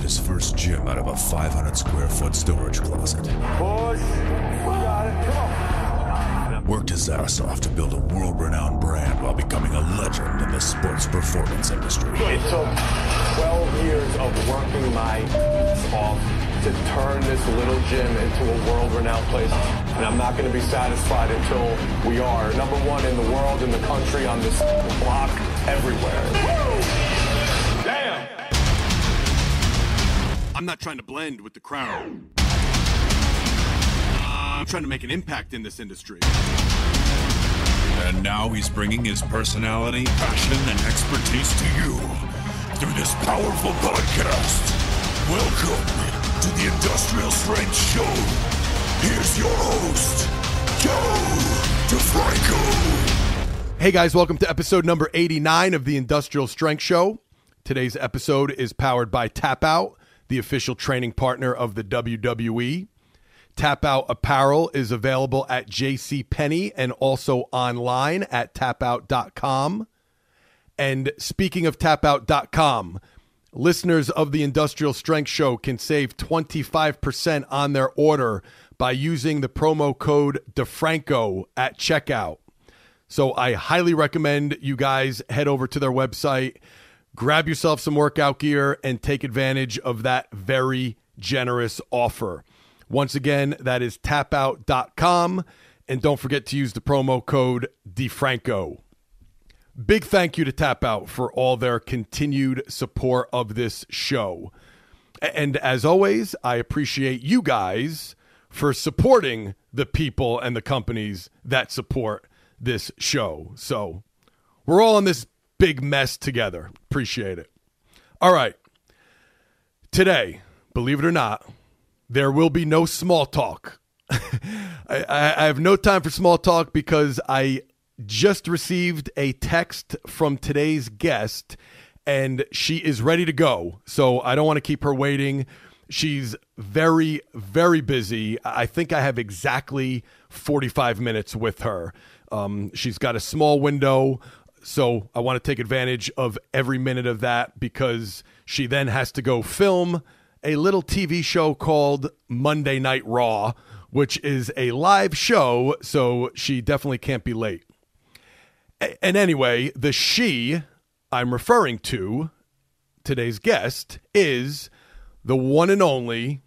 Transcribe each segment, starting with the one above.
his first gym out of a 500 square foot storage closet. Push. Got it. Come on. Worked his ass off to build a world-renowned brand while becoming a legend in the sports performance industry. It took 12 years of working my ass off to turn this little gym into a world-renowned place. And I'm not going to be satisfied until we are number one in the world, in the country, on this block, everywhere. Woo! Damn! I'm not trying to blend with the crowd. I'm trying to make an impact in this industry. And now he's bringing his personality, passion, and expertise to you through this powerful podcast. Welcome to the Industrial Strength Show. Here's your host, Joe DeFranco. Hey guys, welcome to episode number 89 of the Industrial Strength Show. Today's episode is powered by Tap Out, the official training partner of the WWE. Tap Out apparel is available at JCPenney and also online at tapout.com. And speaking of tapout.com, listeners of the Industrial Strength Show can save 25% on their order by using the promo code DeFranco at checkout. So I highly recommend you guys head over to their website, grab yourself some workout gear, and take advantage of that very generous offer. Once again, that is tapout.com, and don't forget to use the promo code DeFranco. Big thank you to Tap Out for all their continued support of this show. And as always, I appreciate you guys for supporting the people and the companies that support this show. So we're all in this big mess together. Appreciate it. All right. Today, believe it or not, there will be no small talk. I have no time for small talk because I just received a text from today's guest and she is ready to go. So I don't want to keep her waiting. She's very, very busy. I think I have exactly 45 minutes with her. She's got a small window, so I want to take advantage of every minute of that because she then has to go film a little TV show called Monday Night Raw, which is a live show, so she definitely can't be late. And anyway, the she I'm referring to, today's guest, is the one and only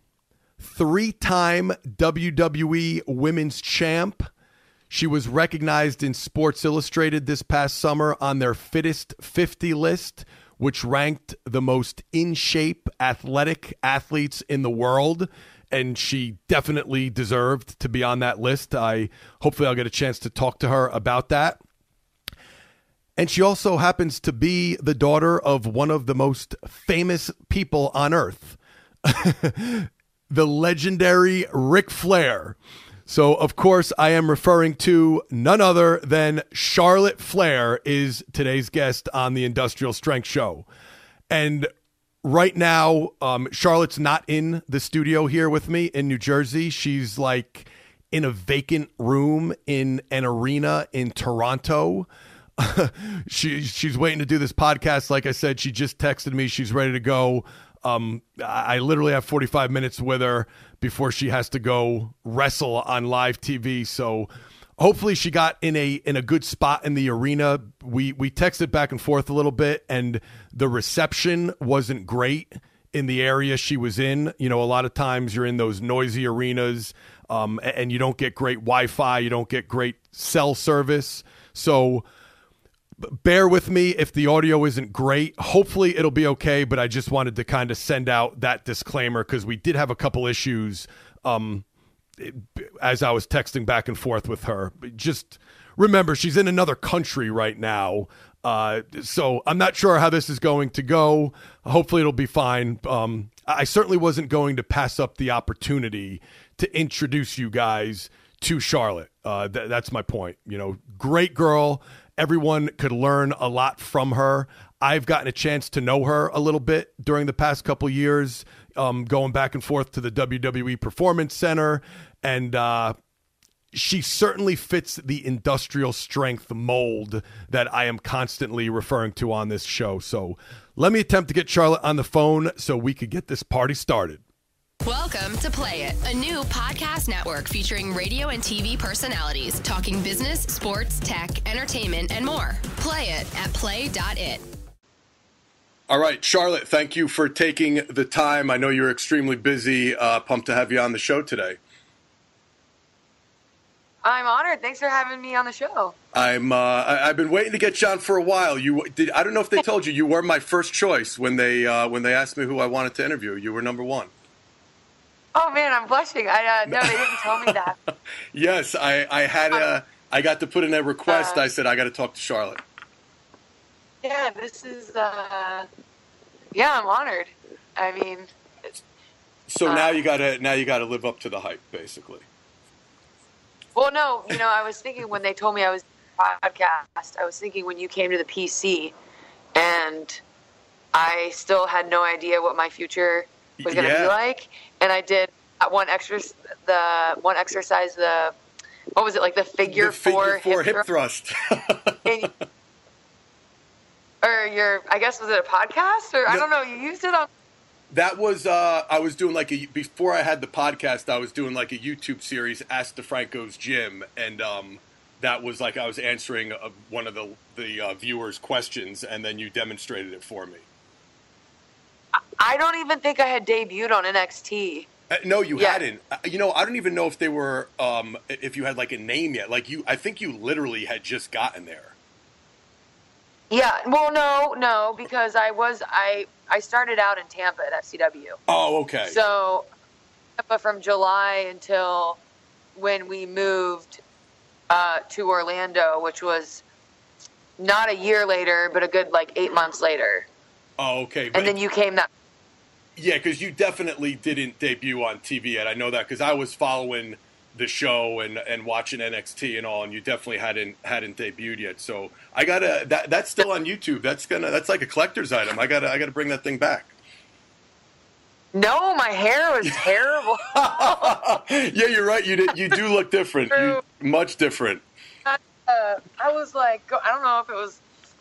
three-time WWE Women's Champ. She was recognized in Sports Illustrated this past summer on their Fittest 50 list, which ranked the most in-shape athletic athletes in the world, and she definitely deserved to be on that list. Hopefully I'll get a chance to talk to her about that. And she also happens to be the daughter of one of the most famous people on earth, the legendary Ric Flair. So, of course, I am referring to none other than Charlotte Flair is today's guest on the Industrial Strength Show. And right now, Charlotte's not in the studio here with me in New Jersey. She's like in a vacant room in an arena in Toronto. She's waiting to do this podcast. Like I said, she just texted me. She's ready to go. I literally have 45 minutes with her before she has to go wrestle on live TV. So hopefully she got in a good spot in the arena. We texted back and forth a little bit, and the reception wasn't great in the area she was in. You know, a lot of times you're in those noisy arenas, and you don't get great Wi-Fi. You don't get great cell service. So bear with me if the audio isn't great. Hopefully it'll be okay, but I just wanted to kind of send out that disclaimer because we did have a couple issues as I was texting back and forth with her. Just remember, she's in another country right now, so I'm not sure how this is going to go. Hopefully it'll be fine. I certainly wasn't going to pass up the opportunity to introduce you guys to Charlotte. That's my point. You know, great girl. Everyone could learn a lot from her. I've gotten a chance to know her a little bit during the past couple years, going back and forth to the WWE Performance Center. And she certainly fits the industrial strength mold that I am constantly referring to on this show. So let me attempt to get Charlotte on the phone so we could get this party started. Welcome to Play It, a new podcast network featuring radio and TV personalities talking business, sports, tech, entertainment, and more. Play it at play.it. All right, Charlotte, thank you for taking the time. I know you're extremely busy. Pumped to have you on the show today. I'm honored. Thanks for having me on the show. I've been waiting to get you on for a while. I don't know if they told you were my first choice when they asked me who I wanted to interview. You were number one. Oh man, I'm blushing. No, they didn't tell me that. Yes, I got to put in a request. I said I got to talk to Charlotte. Yeah, this is. Yeah, I'm honored. I mean. So now you gotta live up to the hype, basically. Well, no, I was thinking when they told me I was podcast, I was thinking when you came to the PC, and I still had no idea what my future was going to be like, and I did one exercise, what was it, like the figure four hip thrust. I guess, was it a podcast, or I don't know, you used it on. That was, I was doing before I had the podcast, I was doing like a YouTube series, Ask DeFranco's Gym, and that was like I was answering one of the viewers' questions, and then you demonstrated it for me. I don't even think I had debuted on NXT. No, you hadn't. I don't even know if they were, if you had like a name yet. I think you literally had just gotten there. Yeah, well, no, because I started out in Tampa at FCW. Oh, okay. So, from July until when we moved to Orlando, which was not a year later, but a good 8 months later. Oh, okay. And then you came that. Yeah, because you definitely didn't debut on TV yet. I know that because I was following the show and watching NXT and all, and you definitely hadn't debuted yet. So I gotta that's still on YouTube. That's like a collector's item. I gotta bring that thing back. No, my hair was terrible. Yeah, you're right. You do look different. Much different. I was like, I don't know if it was.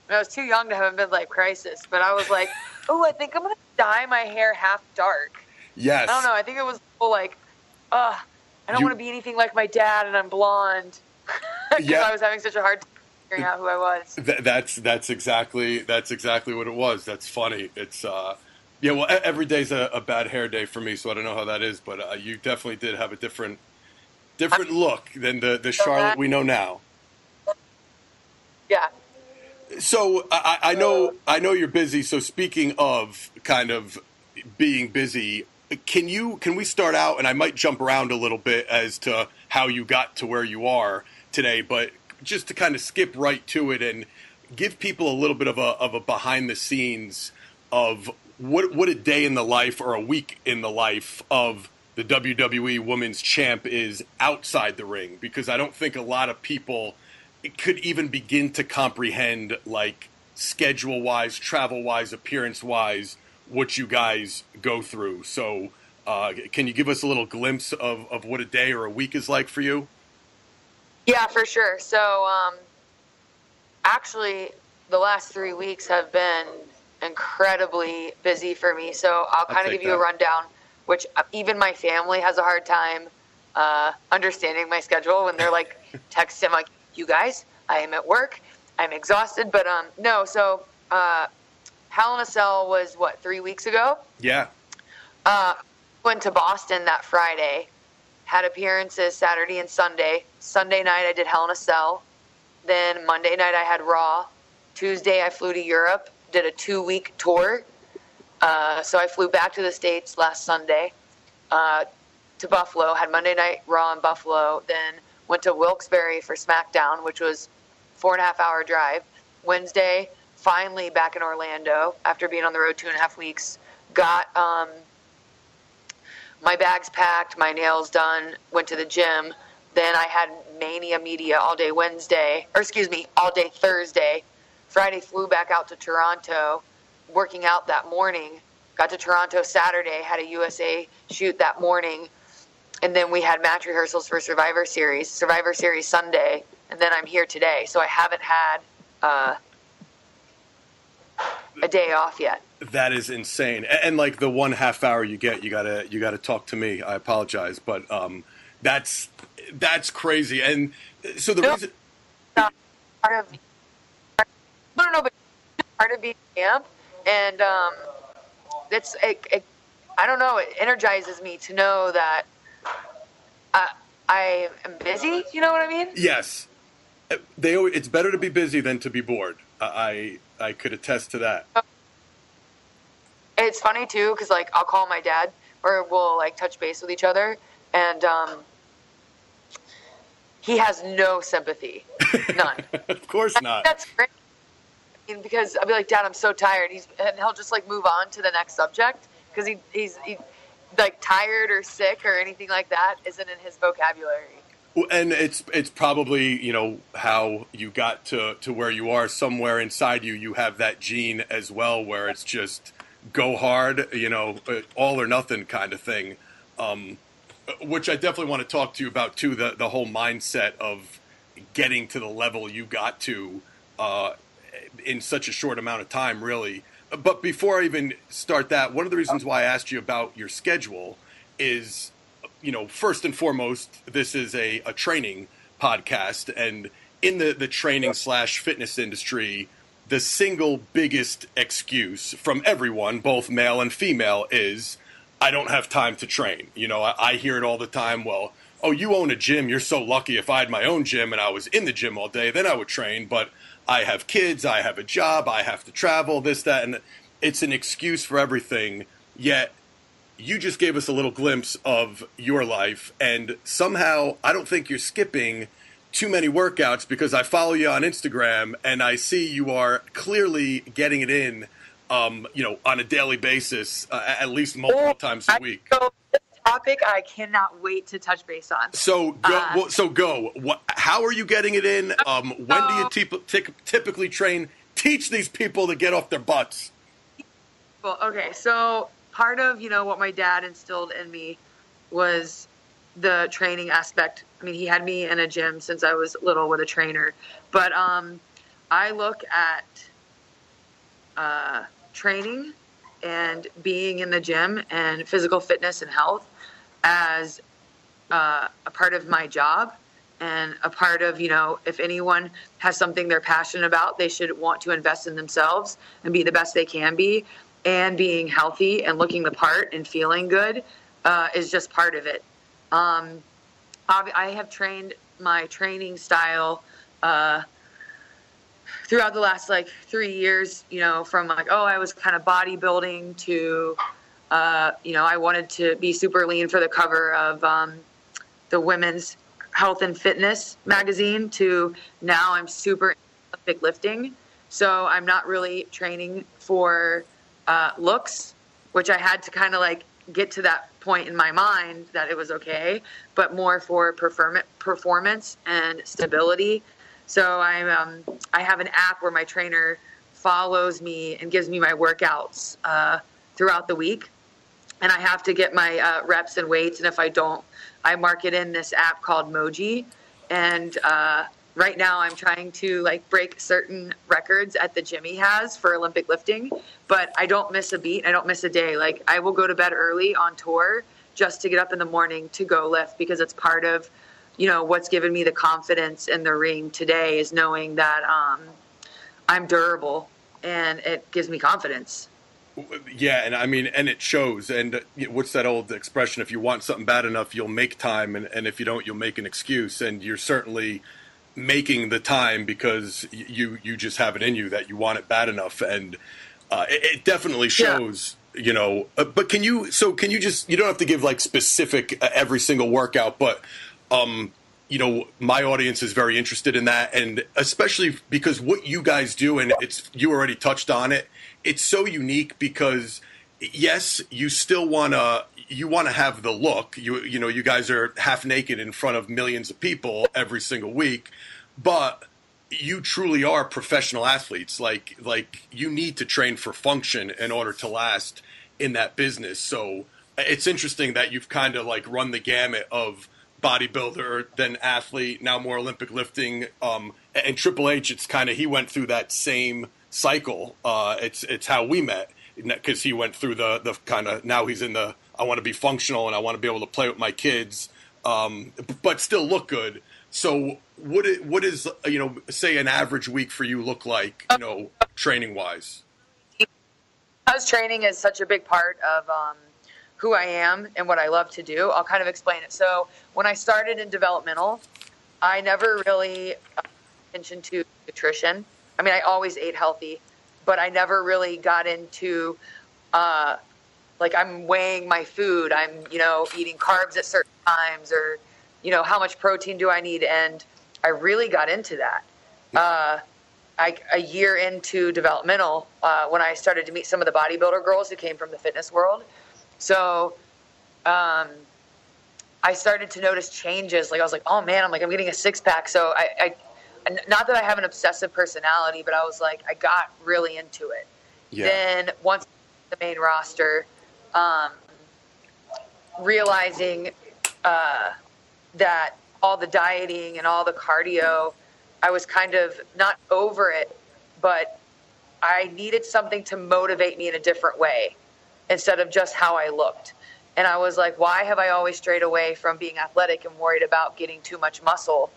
I was too young to have a midlife crisis, but I was like, oh, I think I'm gonna dye my hair half dark. Yes. I don't know. I think it was I don't want to be anything like my dad, and I'm blonde. Because I was having such a hard time figuring out who I was. That's exactly what it was. That's funny. It's well, every day's a bad hair day for me, so I don't know how that is, but you definitely did have a different look than the Charlotte we know now. Yeah. So I know you're busy. So speaking of kind of being busy, can we start out, and I might jump around a little bit as to how you got to where you are today, but just to kind of skip right to it and give people a little bit of a behind the scenes of what a day in the life or a week in the life of the WWE Women's Champ is outside the ring, because I don't think a lot of people could even begin to comprehend, like, schedule-wise, travel-wise, appearance-wise, what you guys go through. So can you give us a little glimpse of what a day or a week is like for you? Yeah, for sure. So actually, the last 3 weeks have been incredibly busy for me. So I'll kind of give you a rundown, which even my family has a hard time understanding my schedule when they're like texting, like, you guys, I am at work, I'm exhausted. But no, so Hell in a Cell was 3 weeks ago? Yeah. Went to Boston that Friday, had appearances Saturday and Sunday. Sunday night I did Hell in a Cell. Then Monday night I had Raw. Tuesday I flew to Europe, did a 2-week tour. So I flew back to the States last Sunday to Buffalo, had Monday night Raw in Buffalo, then went to Wilkes-Barre for SmackDown, which was 4.5-hour drive. Wednesday, finally back in Orlando after being on the road 2.5 weeks. Got my bags packed, my nails done, went to the gym. Then I had Mania Media all day all day Thursday. Friday flew back out to Toronto, working out that morning. Got to Toronto Saturday, had a USA shoot that morning. and then we had match rehearsals for Survivor Series Sunday, and then I'm here today. So I haven't had a day off yet. That is insane. And like the 1/2 hour you get, you gotta talk to me. I apologize, but that's crazy. And so the reason part of I don't know, but part of being camp, and I don't know. It energizes me to know that I am busy. You know what I mean? Yes. It's better to be busy than to be bored. I could attest to that. It's funny too, because like I'll call my dad, or we'll like touch base with each other, and he has no sympathy, none. Of course not. That's great, because I'll be like, Dad, I'm so tired. And he'll just like move on to the next subject, because he's like tired or sick or anything like that isn't in his vocabulary. And it's probably, you know, how you got to where you are. Somewhere inside you have that gene as well, where it's just go hard, you know, all or nothing kind of thing, which I definitely want to talk to you about too, the whole mindset of getting to the level you got to in such a short amount of time, really. But before I even start that, one of the reasons why I asked you about your schedule is, you know, first and foremost, this is a training podcast, and in the training / fitness industry, the single biggest excuse from everyone, both male and female, is I don't have time to train. You know, I hear it all the time. Well, oh, you own a gym. You're so lucky. If I had my own gym and I was in the gym all day, then I would train. But I have kids. I have a job. I have to travel, this, that. And it's an excuse for everything. Yet you just gave us a little glimpse of your life. And somehow I don't think you're skipping too many workouts, because I follow you on Instagram and I see you are clearly getting it in, you know, on a daily basis, at least multiple times a week. So this topic I cannot wait to touch base on. So go. How are you getting it in? When do you typically train? Teach these people to get off their butts. Well, okay. So part of, you know, what my dad instilled in me was the training aspect. I mean, he had me in a gym since I was little with a trainer, but I look at training and being in the gym and physical fitness and health as a part of my job, and a part of, you know, if anyone has something they're passionate about, they should want to invest in themselves and be the best they can be, and being healthy and looking the part and feeling good is just part of it. I have trained my training style throughout the last like 3 years, you know, from like, I was kind of bodybuilding to, you know, I wanted to be super lean for the cover of the Women's Health and Fitness magazine, to now I'm super Olympic lifting. So I'm not really training for looks, which I had to kind of like get to that point in my mind that it was okay, but more for performance and stability. So I have an app where my trainer follows me and gives me my workouts throughout the week, and I have to get my reps and weights. And if I don't, I mark it in this app called Moji. And right now I'm trying to like break certain records at the gym he has for Olympic lifting, but I don't miss a beat. I don't miss a day. Like I will go to bed early on tour just to get up in the morning to go lift, because it's part of, you know, what's given me the confidence in the ring today is knowing that I'm durable, and it gives me confidence. Yeah, and I mean, and it shows. And what's that old expression? If you want something bad enough, you'll make time, and if you don't, you'll make an excuse. And you're certainly making the time because you just have it in you that you want it bad enough, and it definitely shows. Yeah. You know, but can you just, you don't have to give like specific every single workout, but you know, my audience is very interested in that, and especially because what you guys do, and you already touched on it, it's so unique because yes, you still want to have the look. You know, you guys are half naked in front of millions of people every single week, but you truly are professional athletes. Like you need to train for function in order to last in that business. So it's interesting that you've kind of like run the gamut of bodybuilder, then athlete, now more Olympic lifting. And Triple H, it's kind of, he went through that same cycle. It's how we met, because he went through the kind of, now he's in the, I want to be functional and I want to be able to play with my kids, but still look good. So what is, you know, say an average week for you look like, you know, training wise? Because training is such a big part of who I am and what I love to do, I'll kind of explain it. So when I started in developmental, I never really paid attention to nutrition. I mean, I always ate healthy, but I never really got into, like, I'm weighing my food. I'm, you know, eating carbs at certain times, or, you know, how much protein do I need? And I really got into that. A year into developmental, when I started to meet some of the bodybuilder girls who came from the fitness world. So I started to notice changes. Like, I was like, oh man, I'm getting a six pack. So I not that I have an obsessive personality, but I was like, I got really into it. Yeah. Then once the main roster, realizing that all the dieting and all the cardio, I was kind of not over it, but I needed something to motivate me in a different way instead of just how I looked. And I was like, why have I always strayed away from being athletic and worried about getting too much muscle?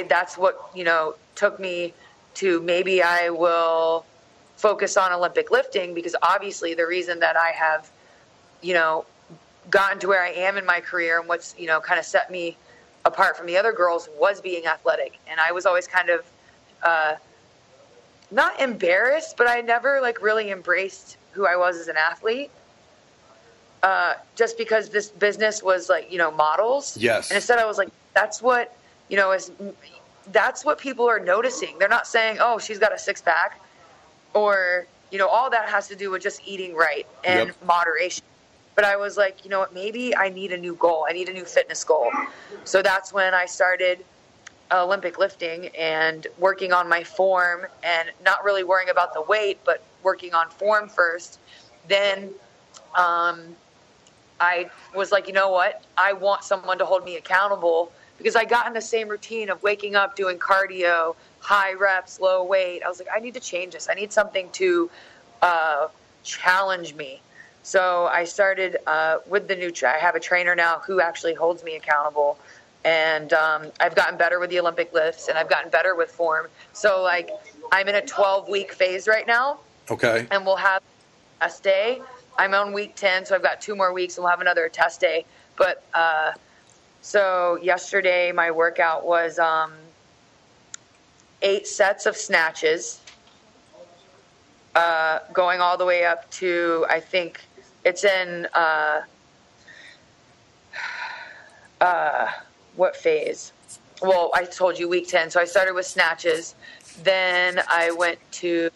That's what, you know, took me to, maybe I will focus on Olympic lifting, because obviously the reason that I have, you know, gotten to where I am in my career and what's, you know, kind of set me apart from the other girls was being athletic. And I was always kind of not embarrassed, but I never like really embraced who I was as an athlete, just because this business was like, you know, models. Yes. And instead I was like, that's what, you know, that's what people are noticing. They're not saying, oh, she's got a six pack, or, you know, all that has to do with just eating right and moderation. But I was like, you know what, maybe I need a new goal. I need a new fitness goal. So that's when I started Olympic lifting and working on my form, and not really worrying about the weight, but working on form first. Then I was like, you know what, I want someone to hold me accountable, because I got in the same routine of waking up, doing cardio, high reps, low weight. I was like, I need to change this. I need something to challenge me. So I started with the I have a trainer now who actually holds me accountable. And I've gotten better with the Olympic lifts, and I've gotten better with form. So, like, I'm in a 12-week phase right now. Okay. And we'll have a test day. I'm on week 10, so I've got 2 more weeks, and we'll have another test day. But so yesterday my workout was 8 sets of snatches, going all the way up to, I think it's in what phase? Well, I told you week 10. So I started with snatches. Then I went to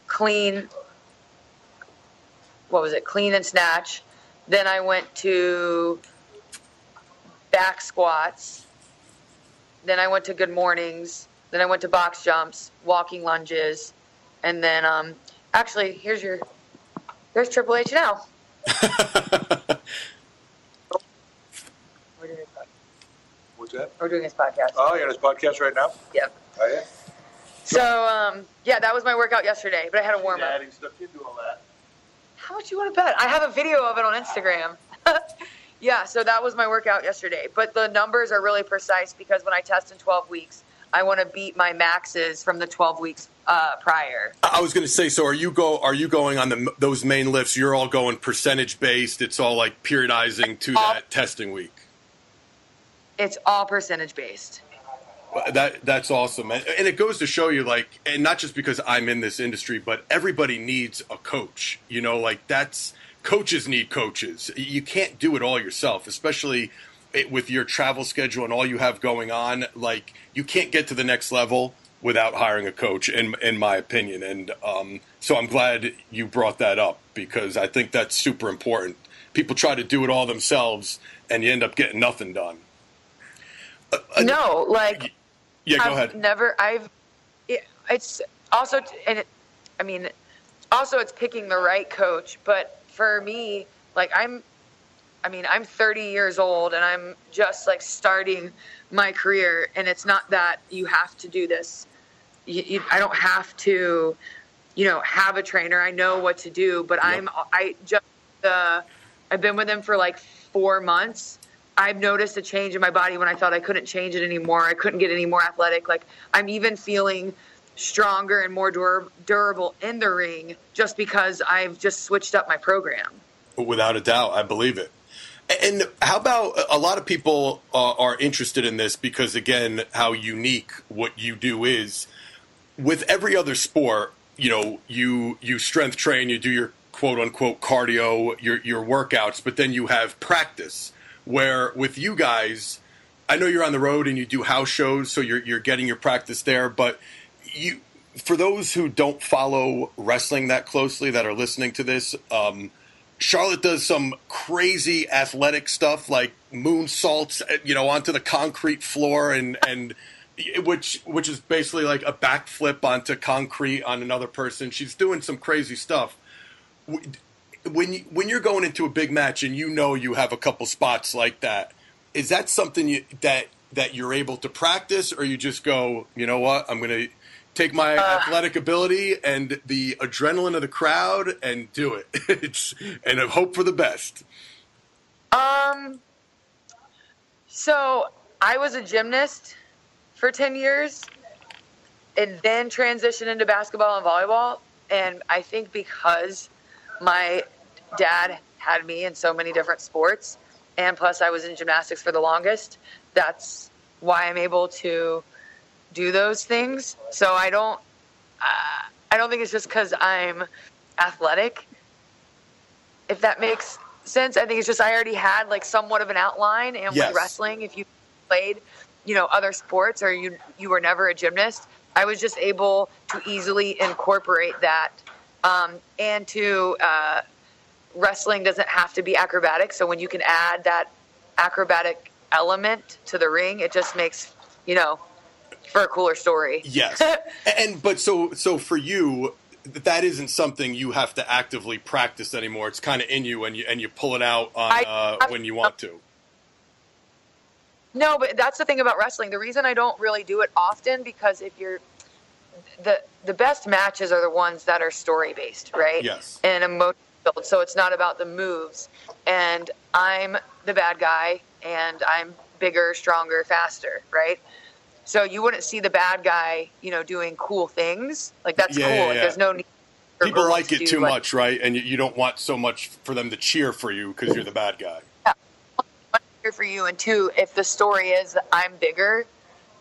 clean. What was it? Clean and snatch. Then I went to back squats. Then I went to good mornings. Then I went to box jumps, walking lunges. And then actually, there's Triple H now. What's that? We're doing his podcast. Oh, you're on his podcast right now? Yep. Oh, yeah? So, yeah, that was my workout yesterday, but I had a warm-up. Adding stuff, you do all that. How much you want to bet? I have a video of it on Instagram. Yeah, so that was my workout yesterday. But the numbers are really precise, because when I test in 12 weeks, I want to beat my maxes from the 12 weeks prior. I was going to say, so are you going on those main lifts? You're all going percentage based. It's all like periodizing to that testing week. It's all percentage based. That's awesome. And it goes to show you, like, and not just because I'm in this industry, but everybody needs a coach. You know, like, coaches need coaches. You can't do it all yourself, especially with your travel schedule and all you have going on. Like, you can't get to the next level without hiring a coach, in my opinion. And so I'm glad you brought that up, because I think that's super important. People try to do it all themselves, and you end up getting nothing done. No, like, yeah, go ahead. It's also, and I mean, also it's picking the right coach. But for me, like I'm 30 years old and I'm just like starting my career, and it's not that you have to do this. I don't have to, have a trainer. I know what to do, but Yep. I've been with him for like 4 months. I've noticed a change in my body when I thought I couldn't change it anymore. I couldn't get any more athletic. Like I'm even feeling stronger and more durable in the ring just because I've just switched up my program. Without a doubt, I believe it. And how about a lot of people are interested in this because, again, how unique what you do is. With every other sport, you strength train, you do your quote-unquote cardio, your workouts, but then you have practice. Where with you guys, I know you're on the road and you do house shows, so you're getting your practice there, but for those who don't follow wrestling that closely that are listening to this, Charlotte does some crazy athletic stuff like moonsaults, onto the concrete floor and which is basically like a backflip onto concrete on another person. She's doing some crazy stuff. When you're going into a big match and you have a couple spots like that, is that something that you're able to practice, or you just go, you know what, I'm going to take my athletic ability and the adrenaline of the crowd and do it, and hope for the best? So I was a gymnast for 10 years and then transitioned into basketball and volleyball. And I think because my dad had me in so many different sports, and plus I was in gymnastics for the longest, that's why I'm able to do those things. So I don't think it's just because I'm athletic, if that makes sense. I think it's just I already had like somewhat of an outline, and Yes. with wrestling, if you played, other sports or you were never a gymnast, I was just able to easily incorporate that. And to wrestling doesn't have to be acrobatic, so when you can add that acrobatic element to the ring, it just makes for a cooler story. Yes. But so for you, that isn't something you have to actively practice anymore. It's kind of in you, and you pull it out on when you want to. No, but that's the thing about wrestling. The reason I don't really do it often, because if you're the best matches are the ones that are story based, right? Yes. And emotion built. So it's not about the moves. And I'm the bad guy, and I'm bigger, stronger, faster, right? So you wouldn't see the bad guy, doing cool things. Like that's cool. Yeah. Like, there's no need for People girls like to it do, too like, much, right? And you don't want so much for them to cheer for you because you're the bad guy. Here for you, and two, if the story is that I'm bigger,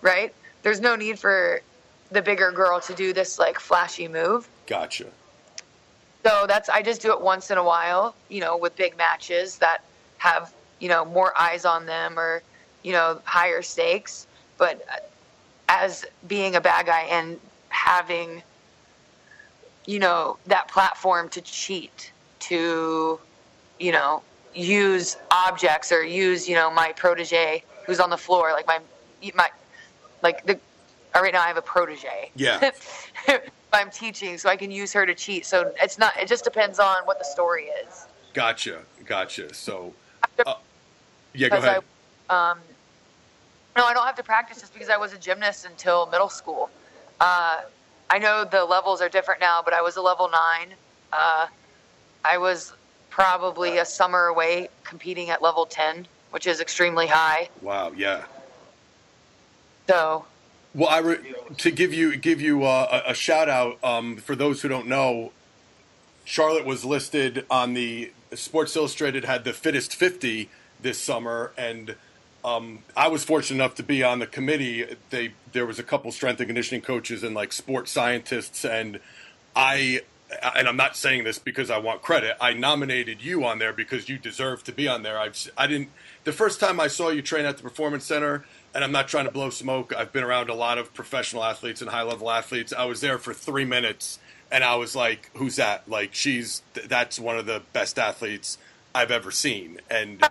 right? There's no need for the bigger girl to do this like flashy move. Gotcha. So I just do it once in a while, with big matches that have, more eyes on them or, higher stakes. But as being a bad guy and having, that platform to cheat, to, use objects or use, my protege who's on the floor, like right now I have a protege. Yeah. I'm teaching, so I can use her to cheat. So it just depends on what the story is. Gotcha. So, yeah, go Because ahead. No, I don't have to practice just because I was a gymnast until middle school. I know the levels are different now, but I was a level 9. I was probably a summer away competing at level 10, which is extremely high. Wow. Yeah. So, Well, to give you a shout out, for those who don't know, Charlotte was listed on the Sports Illustrated had the fittest 50 this summer, and I was fortunate enough to be on the committee. There was a couple strength and conditioning coaches and like sports scientists, and I'm not saying this because I want credit. I nominated you on there because you deserve to be on there. The first time I saw you train at the Performance Center, and I'm not trying to blow smoke, I've been around a lot of professional athletes and high-level athletes. I was there for 3 minutes, and I was like, who's that? Like, that's one of the best athletes I've ever seen. And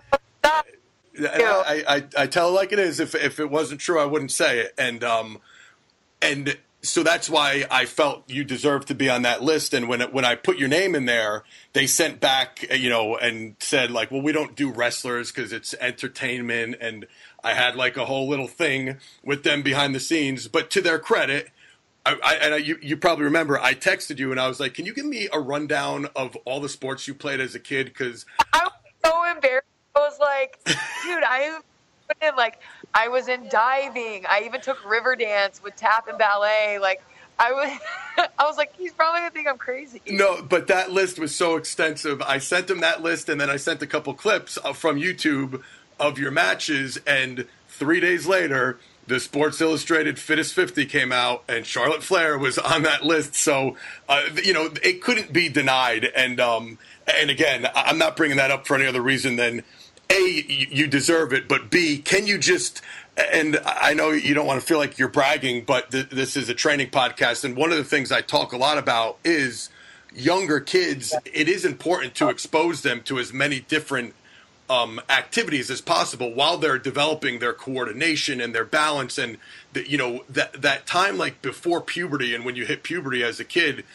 I tell it like it is. If it wasn't true, I wouldn't say it. And so that's why I felt you deserved to be on that list. And when I put your name in there, they sent back, and said like, well, we don't do wrestlers because it's entertainment. And I had like a whole little thing with them behind the scenes. But to their credit, you probably remember, I texted you and I was like, can you give me a rundown of all the sports you played as a kid? Because I was so embarrassed. I was like, dude, I was in diving. I even took river dance with tap and ballet. Like, I was like, he's probably gonna think I'm crazy. No, but that list was so extensive. I sent him that list, and then I sent a couple clips from YouTube of your matches. And 3 days later, the Sports Illustrated Fittest 50 came out, and Charlotte Flair was on that list. So, it couldn't be denied. And again, I'm not bringing that up for any other reason than A, you deserve it, but B, can you just, and I know you don't want to feel like you're bragging, but this is a training podcast, and one of the things I talk a lot about is younger kids. It is important to expose them to as many different activities as possible while they're developing their coordination and their balance, and that time like before puberty and when you hit puberty as a kid.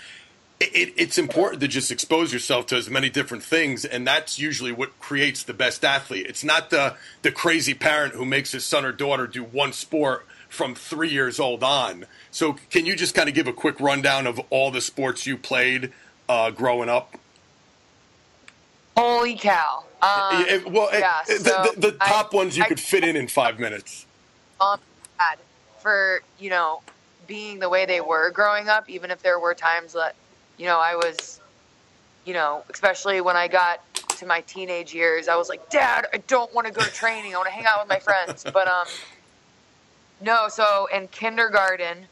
It's important to just expose yourself to as many different things, and that's usually what creates the best athlete. It's not the crazy parent who makes his son or daughter do one sport from 3 years old on. So can you just kind of give a quick rundown of all the sports you played growing up? Holy cow. The top ones you could fit in 5 minutes. For, being the way they were growing up, even if there were times that, I was, especially when I got to my teenage years, I was like, Dad, I don't want to go to training. I want to hang out with my friends. But, no, so in kindergarten,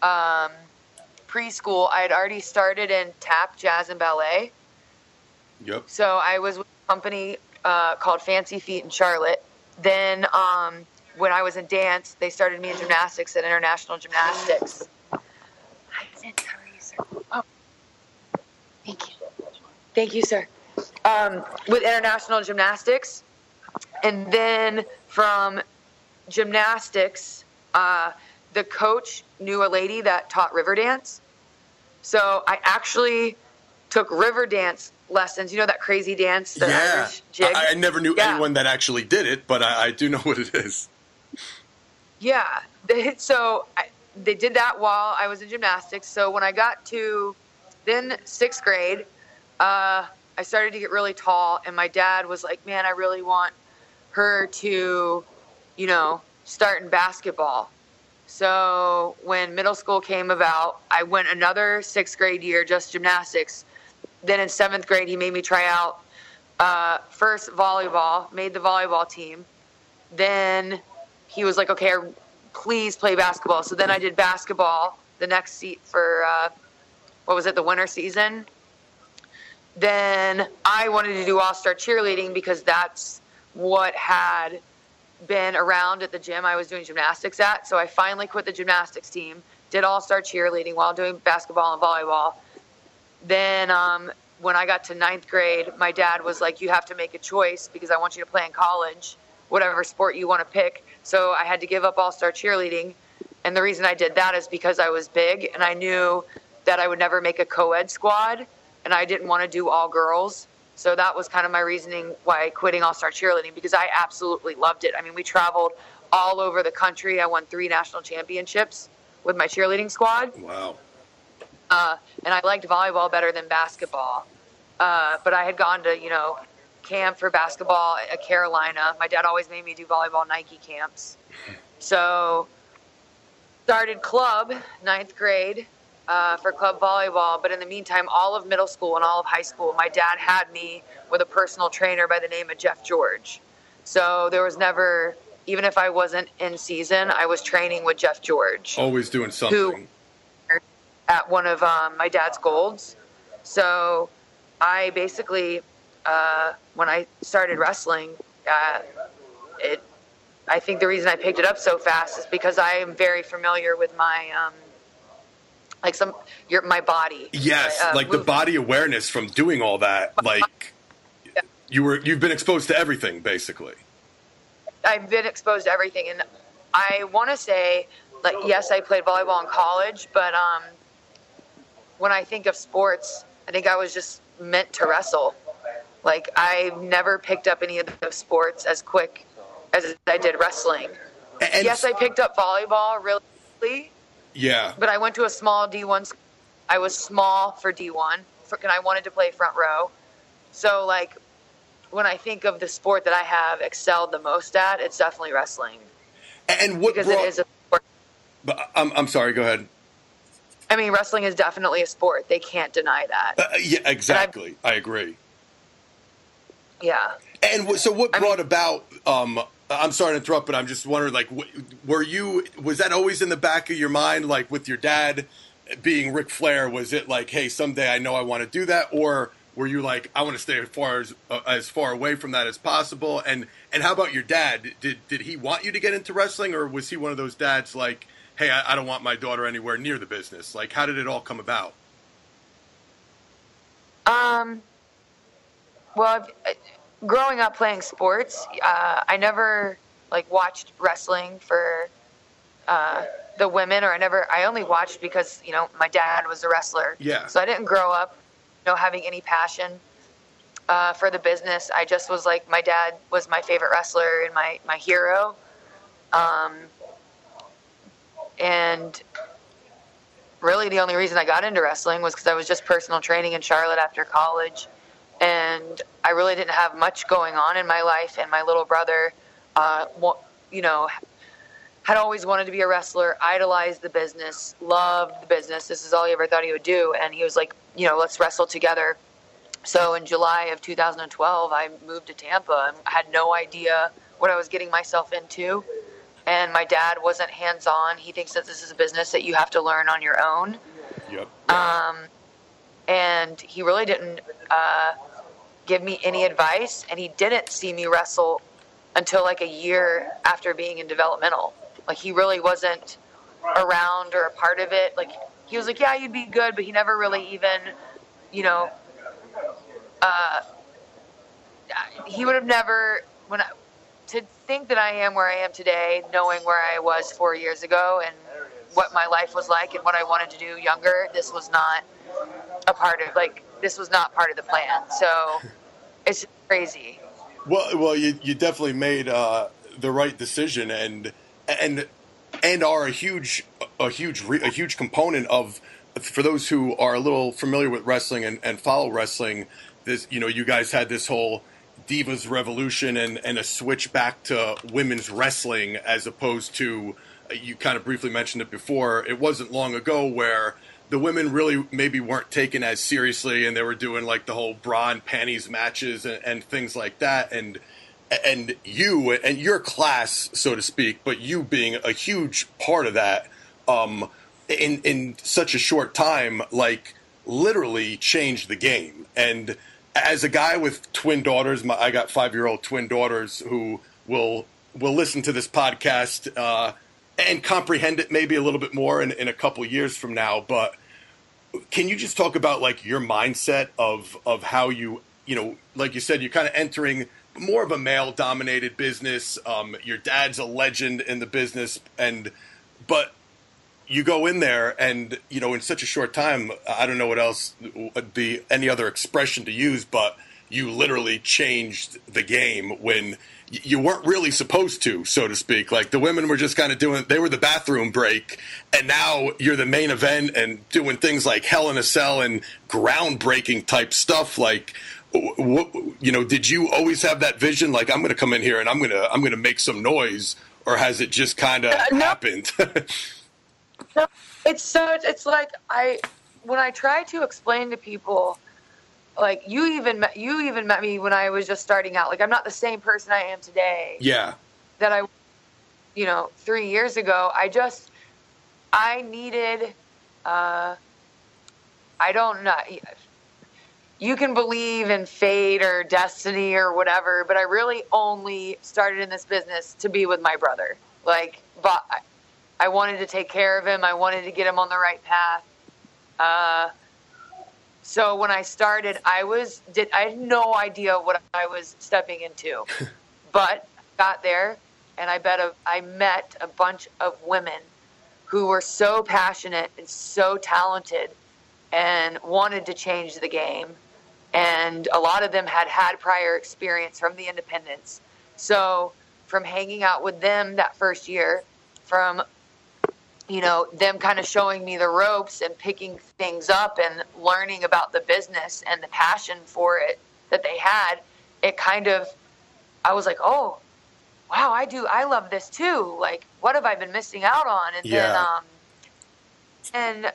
preschool, I had already started in tap, jazz, and ballet. Yep. So I was with a company called Fancy Feet in Charlotte. Then when I was in dance, they started me in gymnastics at International Gymnastics. I didn't cover you, sir. Oh, thank you. Thank you, sir. With International Gymnastics. And then from gymnastics, the coach knew a lady that taught river dance. So I actually took river dance lessons. You know that crazy dance? The Irish jig? I never knew anyone that actually did it, but I do know what it is. Yeah. So they did that while I was in gymnastics. So when I got to then 6th grade, I started to get really tall, and my dad was like, man, I really want her to, start in basketball. So when middle school came about, I went another 6th grade year, just gymnastics. Then in 7th grade, he made me try out first volleyball, made the volleyball team. Then he was like, okay, please play basketball. So then I did basketball the next seat for, the winter season. Then I wanted to do all-star cheerleading because that's what had been around at the gym I was doing gymnastics at. So I finally quit the gymnastics team, did all-star cheerleading while doing basketball and volleyball. Then when I got to 9th grade, my dad was like, you have to make a choice because I want you to play in college, whatever sport you want to pick. So I had to give up all-star cheerleading. And the reason I did that is because I was big and I knew that I would never make a co-ed squad and I didn't want to do all girls. So that was kind of my reasoning why quitting all-star cheerleading, because I absolutely loved it. I mean, we traveled all over the country. I won 3 national championships with my cheerleading squad. Wow. And I liked volleyball better than basketball. But I had gone to, camp for basketball at Carolina. My dad always made me do volleyball Nike camps. So started club 9th grade for club volleyball. But in the meantime, all of middle school and all of high school, my dad had me with a personal trainer by the name of Jeff George. So there was never, even if I wasn't in season, I was training with Jeff George. Always doing something. At one of my dad's golds. So I basically, when I started wrestling, I think the reason I picked it up so fast is because I am very familiar with my, my body. Yes, the body awareness from doing all that. You've been exposed to everything, basically. I've been exposed to everything, and I want to say like, yes, I played volleyball in college, but when I think of sports, I think I was just meant to wrestle. Like, I never picked up any of those sports as quick as I did wrestling. And yes, I picked up volleyball really. Yeah. But I went to a small D1. I was small for D1, and I wanted to play front row. So, like, when I think of the sport that I have excelled the most at, it's definitely wrestling. And what because it is a sport. But I'm sorry. Go ahead. I mean, wrestling is definitely a sport. They can't deny that. Yeah, exactly. I agree. Yeah. And so what brought about, I'm sorry to interrupt, but I'm just wondering, like, was that always in the back of your mind, like with your dad being Ric Flair, was it like, hey, someday I know I want to do that? Or were you like, I want to stay as far away from that as possible? And how about your dad? Did he want you to get into wrestling, or was he one of those dads like, hey, I don't want my daughter anywhere near the business? Like, how did it all come about? Well, growing up playing sports, I never like watched wrestling for the women, or I only watched because, you know, my dad was a wrestler. Yeah. So I didn't grow up, you know, having any passion for the business. I just was like, my dad was my favorite wrestler and my hero. And really the only reason I got into wrestling was because I was just personal training in Charlotte after college. And I really didn't have much going on in my life. And my little brother, you know, had always wanted to be a wrestler, idolized the business, loved the business. This is all he ever thought he would do. And he was like, you know, let's wrestle together. So in July of 2012, I moved to Tampa and had no idea what I was getting myself into. And my dad wasn't hands-on. He thinks that this is a business that you have to learn on your own. Yep. And he really didn't give me any advice, and he didn't see me wrestle until like a year after being in developmental. Like, he really wasn't around or a part of it. Like, he was like, yeah, you'd be good, but he never really even, you know, he would have never, to think that I am where I am today, knowing where I was 4 years ago and what my life was like and what I wanted to do younger, this was not this was not part of the plan. So it's just crazy. Well, you definitely made the right decision, and are a huge component of, for those who are a little familiar with wrestling and follow wrestling. This, you know, you guys had this whole Divas Revolution and a switch back to women's wrestling, as opposed to, you kind of briefly mentioned it before, it wasn't long ago where the women really maybe weren't taken as seriously, and they were doing like the whole bra and panties matches and things like that. And you and your class, so to speak, but you being a huge part of that, in such a short time, like literally changed the game. And as a guy with twin daughters, I got 5-year-old twin daughters who will listen to this podcast and comprehend it maybe a little bit more in a couple years from now. But can you just talk about like your mindset of how you know, like you said, you're kind of entering more of a male dominated business. Your dad's a legend in the business, but you go in there and, you know, in such a short time, I don't know what else any other expression to use, but you literally changed the game when you weren't really supposed to, so to speak. Like, the women were just kind of they were the bathroom break, and now you're the main event and doing things like Hell in a Cell and groundbreaking type stuff. Like, what, you know, did you always have that vision? Like, I'm going to come in here and I'm going to make some noise, or has it just kind of happened? No, it's like when I try to explain to people, like, you even met me when I was just starting out. Like, I'm not the same person I am today. Yeah. That I, you know, 3 years ago. I needed, I don't know. You can believe in fate or destiny or whatever, but I really only started in this business to be with my brother. Like, but I wanted to take care of him. I wanted to get him on the right path. So when I started, I had no idea what I was stepping into, but I got there, and I met a bunch of women who were so passionate and so talented and wanted to change the game. And a lot of them had prior experience from the independents. So from hanging out with them that first year, from, you know, them kind of showing me the ropes and picking things up and learning about the business and the passion for it that they had, it kind of, I was like, oh, wow, I love this too. Like, what have I been missing out on? And then,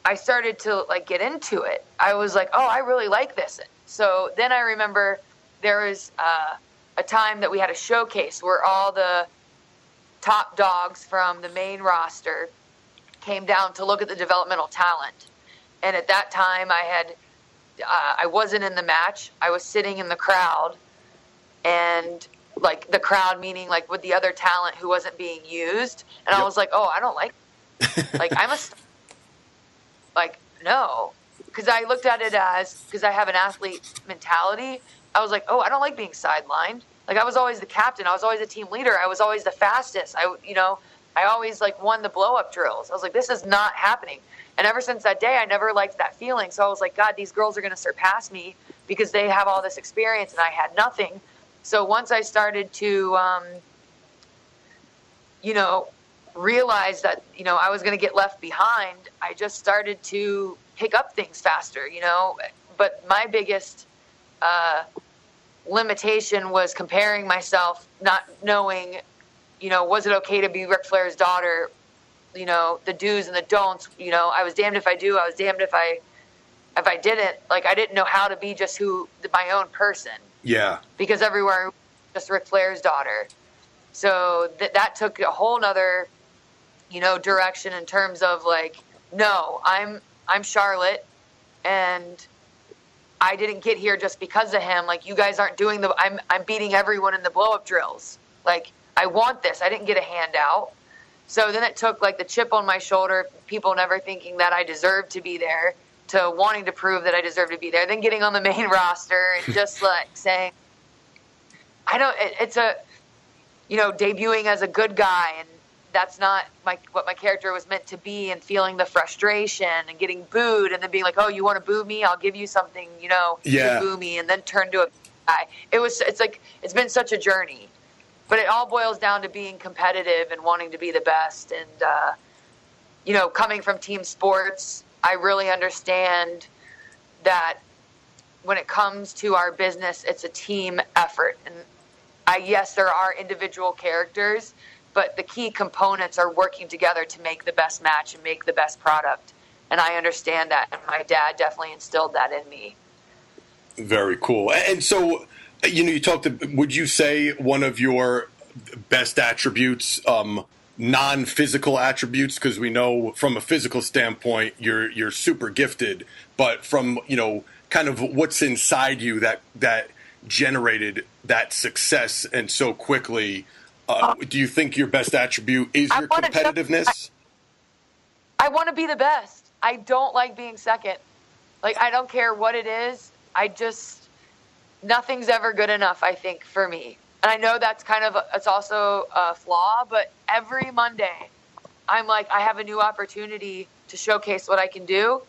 I started to like get into it. I was like, oh, I really like this. So then I remember there was a time that we had a showcase where all the top dogs from the main roster came down to look at the developmental talent. And at that time I wasn't in the match. I was sitting in the crowd, and like the crowd meaning like with the other talent who wasn't being used. And I was like, oh, I don't like like I'm a like, no, because I looked at it as, because I have an athlete mentality, I was like, oh, I don't like being sidelined. Like, I was always the captain. I was always a team leader. I was always the fastest. I always, like, won the blow-up drills. I was like, this is not happening. And ever since that day, I never liked that feeling. So I was like, God, these girls are going to surpass me because they have all this experience and I had nothing. So once I started to, realized that, I was going to get left behind, I just started to pick up things faster, But my biggest limitation was comparing myself, not knowing, was it okay to be Ric Flair's daughter? The do's and the don'ts. I was damned if I do. I was damned if I didn't. Like, I didn't know how to be just my own person. Yeah. Because everywhere, just Ric Flair's daughter. So that took a whole nother, direction in terms of like, no, I'm Charlotte, and I didn't get here just because of him. Like, you guys aren't doing I'm beating everyone in the blow-up drills. Like, I want this. I didn't get a handout. So then it took like the chip on my shoulder, people never thinking that I deserved to be there, to wanting to prove that I deserve to be there, then getting on the main roster and just like saying, debuting as a good guy, and that's not what my character was meant to be, and feeling the frustration and getting booed and then being like, oh, you want to boo me? I'll give you something, to boo me, and then turn to a guy. It's been such a journey, but it all boils down to being competitive and wanting to be the best. And, coming from team sports, I really understand that when it comes to our business, it's a team effort. And yes, there are individual characters, but the key components are working together to make the best match and make the best product. And I understand that. And my dad definitely instilled that in me. Very cool. And so, you talked, would you say one of your best attributes, non-physical attributes, because we know from a physical standpoint, you're super gifted, but from, kind of what's inside you that generated that success and so quickly, do you think your best attribute is your competitiveness? I want to be the best. I don't like being second. Like, I don't care what it is. Nothing's ever good enough, I think, for me. And I know that's it's also a flaw, but every Monday I'm like, I have a new opportunity to showcase what I can do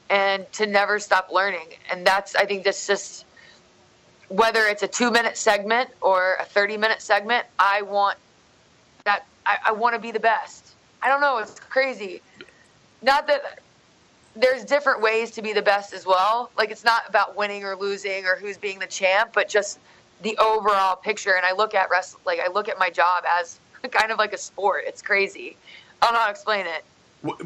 and to never stop learning. And I think that's just, whether it's a 2-minute segment or a 30-minute segment, I want that. I want to be the best. I don't know. It's crazy. Not that there's different ways to be the best as well. Like, it's not about winning or losing or who's being the champ, but just the overall picture. And I look at I look at my job as kind of like a sport. It's crazy. I don't know how to explain it.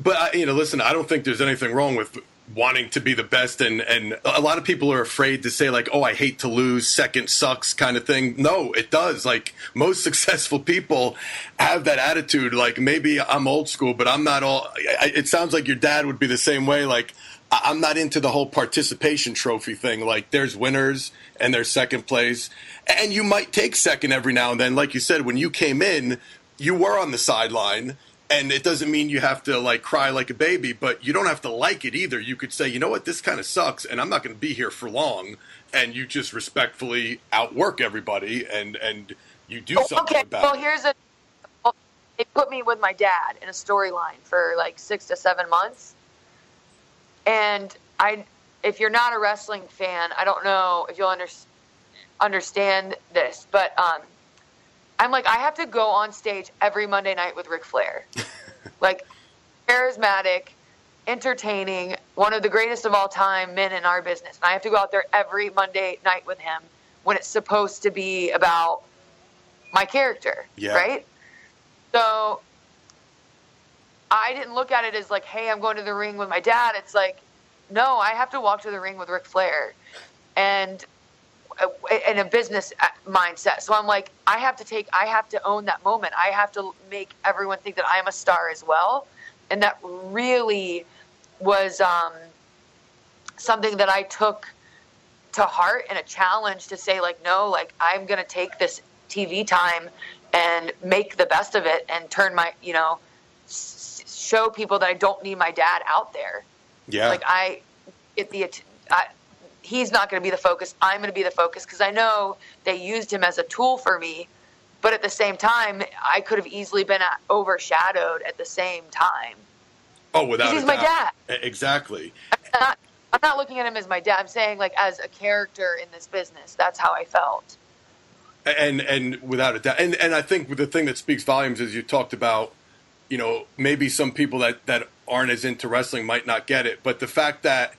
But, listen, I don't think there's anything wrong with wanting to be the best, and a lot of people are afraid to say like, oh, I hate to lose, second sucks kind of thing. No, it does. Like, most successful people have that attitude. Like, maybe I'm old school, but I'm not all. It sounds like your dad would be the same way. Like, I'm not into the whole participation trophy thing. Like, there's winners and there's second place, and you might take second every now and then. Like you said, when you came in, you were on the sideline. And it doesn't mean you have to, like, cry like a baby, but you don't have to like it either. You could say, you know what, this kind of sucks, and I'm not going to be here for long. And you just respectfully outwork everybody, and you do something about it. Well, it put me with my dad in a storyline for like 6 to 7 months. And if you're not a wrestling fan, I don't know if you'll understand this, but I'm like, I have to go on stage every Monday night with Ric Flair. Like, charismatic, entertaining, one of the greatest of all time men in our business. And I have to go out there every Monday night with him when it's supposed to be about my character, right? So I didn't look at it as like, hey, I'm going to the ring with my dad. It's like, no, I have to walk to the ring with Ric Flair. And in a business mindset. So I'm like, I have to own that moment. I have to make everyone think that I'm a star as well. And that really was something that I took to heart, and a challenge to say, like, no, like, I'm going to take this TV time and make the best of it and turn my, show people that I don't need my dad out there. Yeah. Like, I get he's not going to be the focus. I'm going to be the focus, because I know they used him as a tool for me. But at the same time, I could have easily been overshadowed at the same time. Oh, without a doubt. He's my dad. Exactly. I'm not looking at him as my dad. I'm saying, like, as a character in this business. That's how I felt. And without a doubt. And I think the thing that speaks volumes is you talked about, maybe some people that aren't as into wrestling might not get it. But the fact that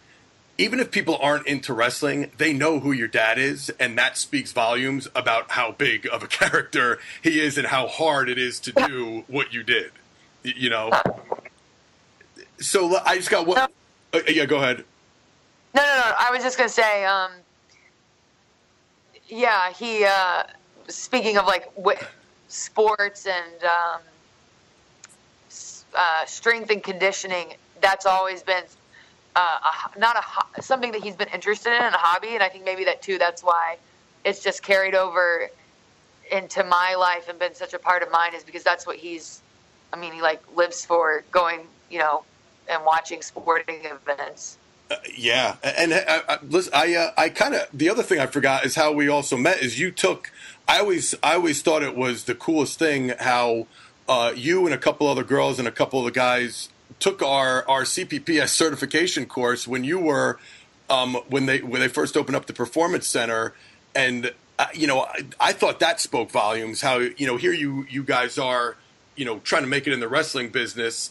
even if people aren't into wrestling, they know who your dad is, and that speaks volumes about how big of a character he is and how hard it is to do what you did, So I just got one. Yeah, go ahead. No. I was just going to say, he, speaking of, like, sports and strength and conditioning, that's always been something that he's been interested in, and a hobby. And I think maybe that's why it's just carried over into my life and been such a part of mine, is because that's what he like lives for, going, and watching sporting events. Yeah. And listen, I kind of, the other thing I forgot is how we also met is I always thought it was the coolest thing how you and a couple other girls and a couple of the guys took our CPPS certification course when you were when they first opened up the Performance Center, and I thought that spoke volumes. How here you guys are trying to make it in the wrestling business,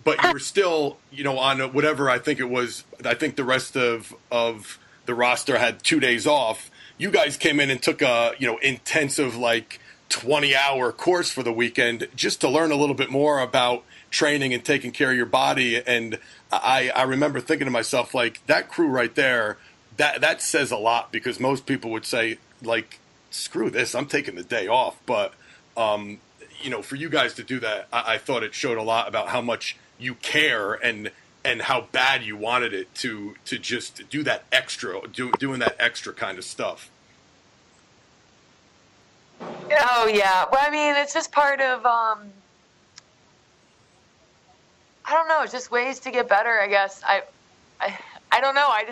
but you were still on whatever I think it was. I think the rest of the roster had 2 days off. You guys came in and took a intensive, like, 20-hour course for the weekend just to learn a little bit more about training and taking care of your body. And I remember thinking to myself, like, that crew right there, that says a lot, because most people would say, like, screw this, I'm taking the day off. But, for you guys to do that, I thought it showed a lot about how much you care and how bad you wanted it to just do that extra, doing that extra kind of stuff. Oh, yeah. Well, I mean, it's just part of, I don't know, it's just ways to get better, I guess. I don't know. I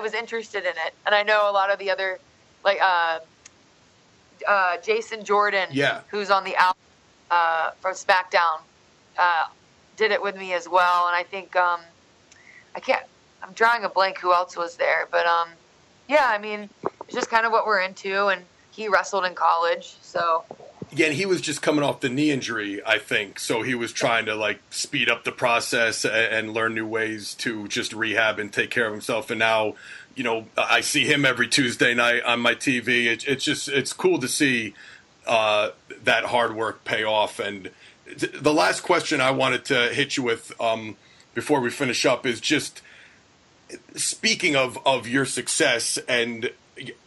was interested in it. And I know a lot of the other, like, Jason Jordan, who's on the album from SmackDown, did it with me as well. And I think, I'm drawing a blank who else was there. But, I mean, it's just kind of what we're into. And he wrestled in college, so. Yeah, and he was just coming off the knee injury, I think. So he was trying to, like, speed up the process and learn new ways to just rehab and take care of himself. And now, I see him every Tuesday night on my TV. It's cool to see that hard work pay off. And the last question I wanted to hit you with before we finish up is just, speaking of your success, and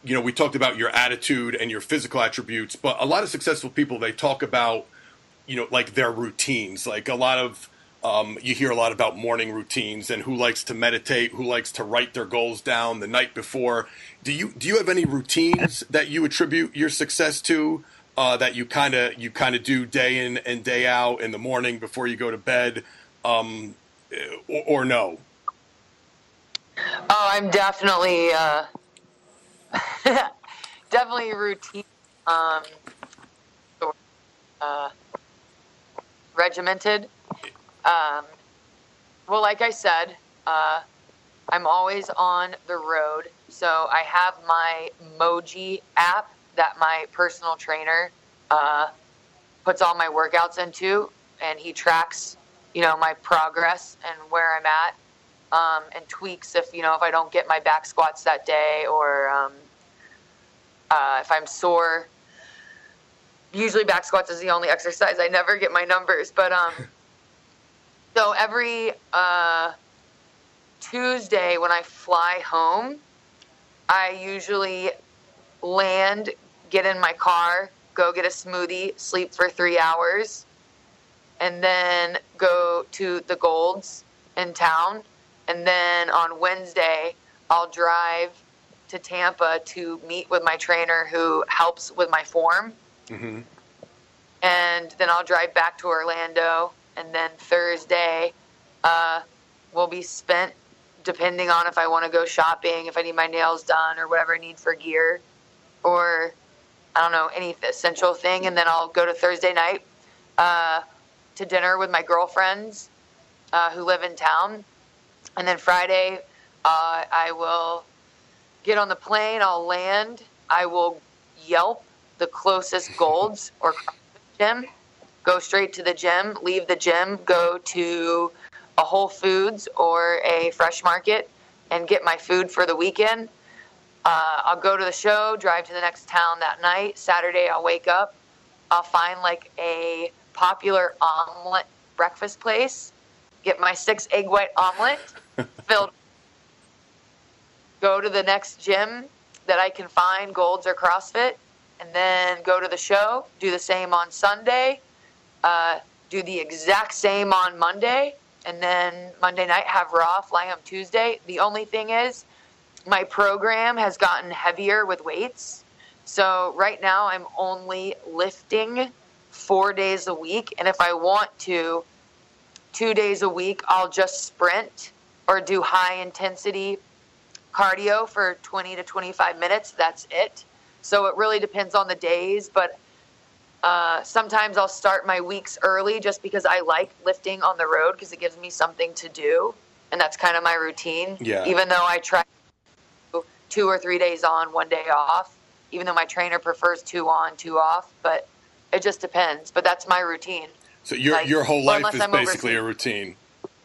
we talked about your attitude and your physical attributes, but a lot of successful people, they talk about, like, their routines. Like, a lot of, you hear a lot about morning routines and who likes to meditate, who likes to write their goals down the night before. Do you have any routines that you attribute your success to, that you kind of do day in and day out in the morning before you go to bed, or no? Oh, I'm definitely, definitely routine. regimented. Well, like I said, I'm always on the road. So I have my Moji app that my personal trainer puts all my workouts into, and he tracks, my progress and where I'm at, and tweaks if I don't get my back squats that day, or if I'm sore. Usually back squats is the only exercise I never get my numbers, but so every Tuesday when I fly home, I usually land, get in my car, go get a smoothie, sleep for 3 hours, and then go to the Golds in town. And then on Wednesday, I'll drive to Tampa to meet with my trainer who helps with my form. Mm-hmm. And then I'll drive back to Orlando. And then Thursday will be spent depending on if I want to go shopping, if I need my nails done or whatever I need for gear, or I don't know, any essential thing. And then I'll go to Thursday night to dinner with my girlfriends who live in town. And then Friday, I will get on the plane. I'll land. I will Yelp the closest Golds or gym, go straight to the gym, leave the gym, go to a Whole Foods or a Fresh Market and get my food for the weekend. I'll go to the show, drive to the next town that night. Saturday, I'll wake up. I'll find like a popular omelet breakfast place, get my 6 egg white omelet filled. Go to the next gym that I can find, Golds or CrossFit, and then go to the show, do the same on Sunday, do the exact same on Monday, and then Monday night have Raw, fly home Tuesday. The only thing is my program has gotten heavier with weights. So right now I'm only lifting 4 days a week. And if I want to, 2 days a week, I'll just sprint or do high intensity cardio for 20 to 25 minutes. That's it. So it really depends on the days, but sometimes I'll start my weeks early just because I like lifting on the road because it gives me something to do, and that's kind of my routine. Yeah. Even though I try 2 or 3 days on, 1 day off, even though my trainer prefers 2 on, 2 off, but it just depends. But that's my routine. So your whole life is I'm basically overseas. a routine.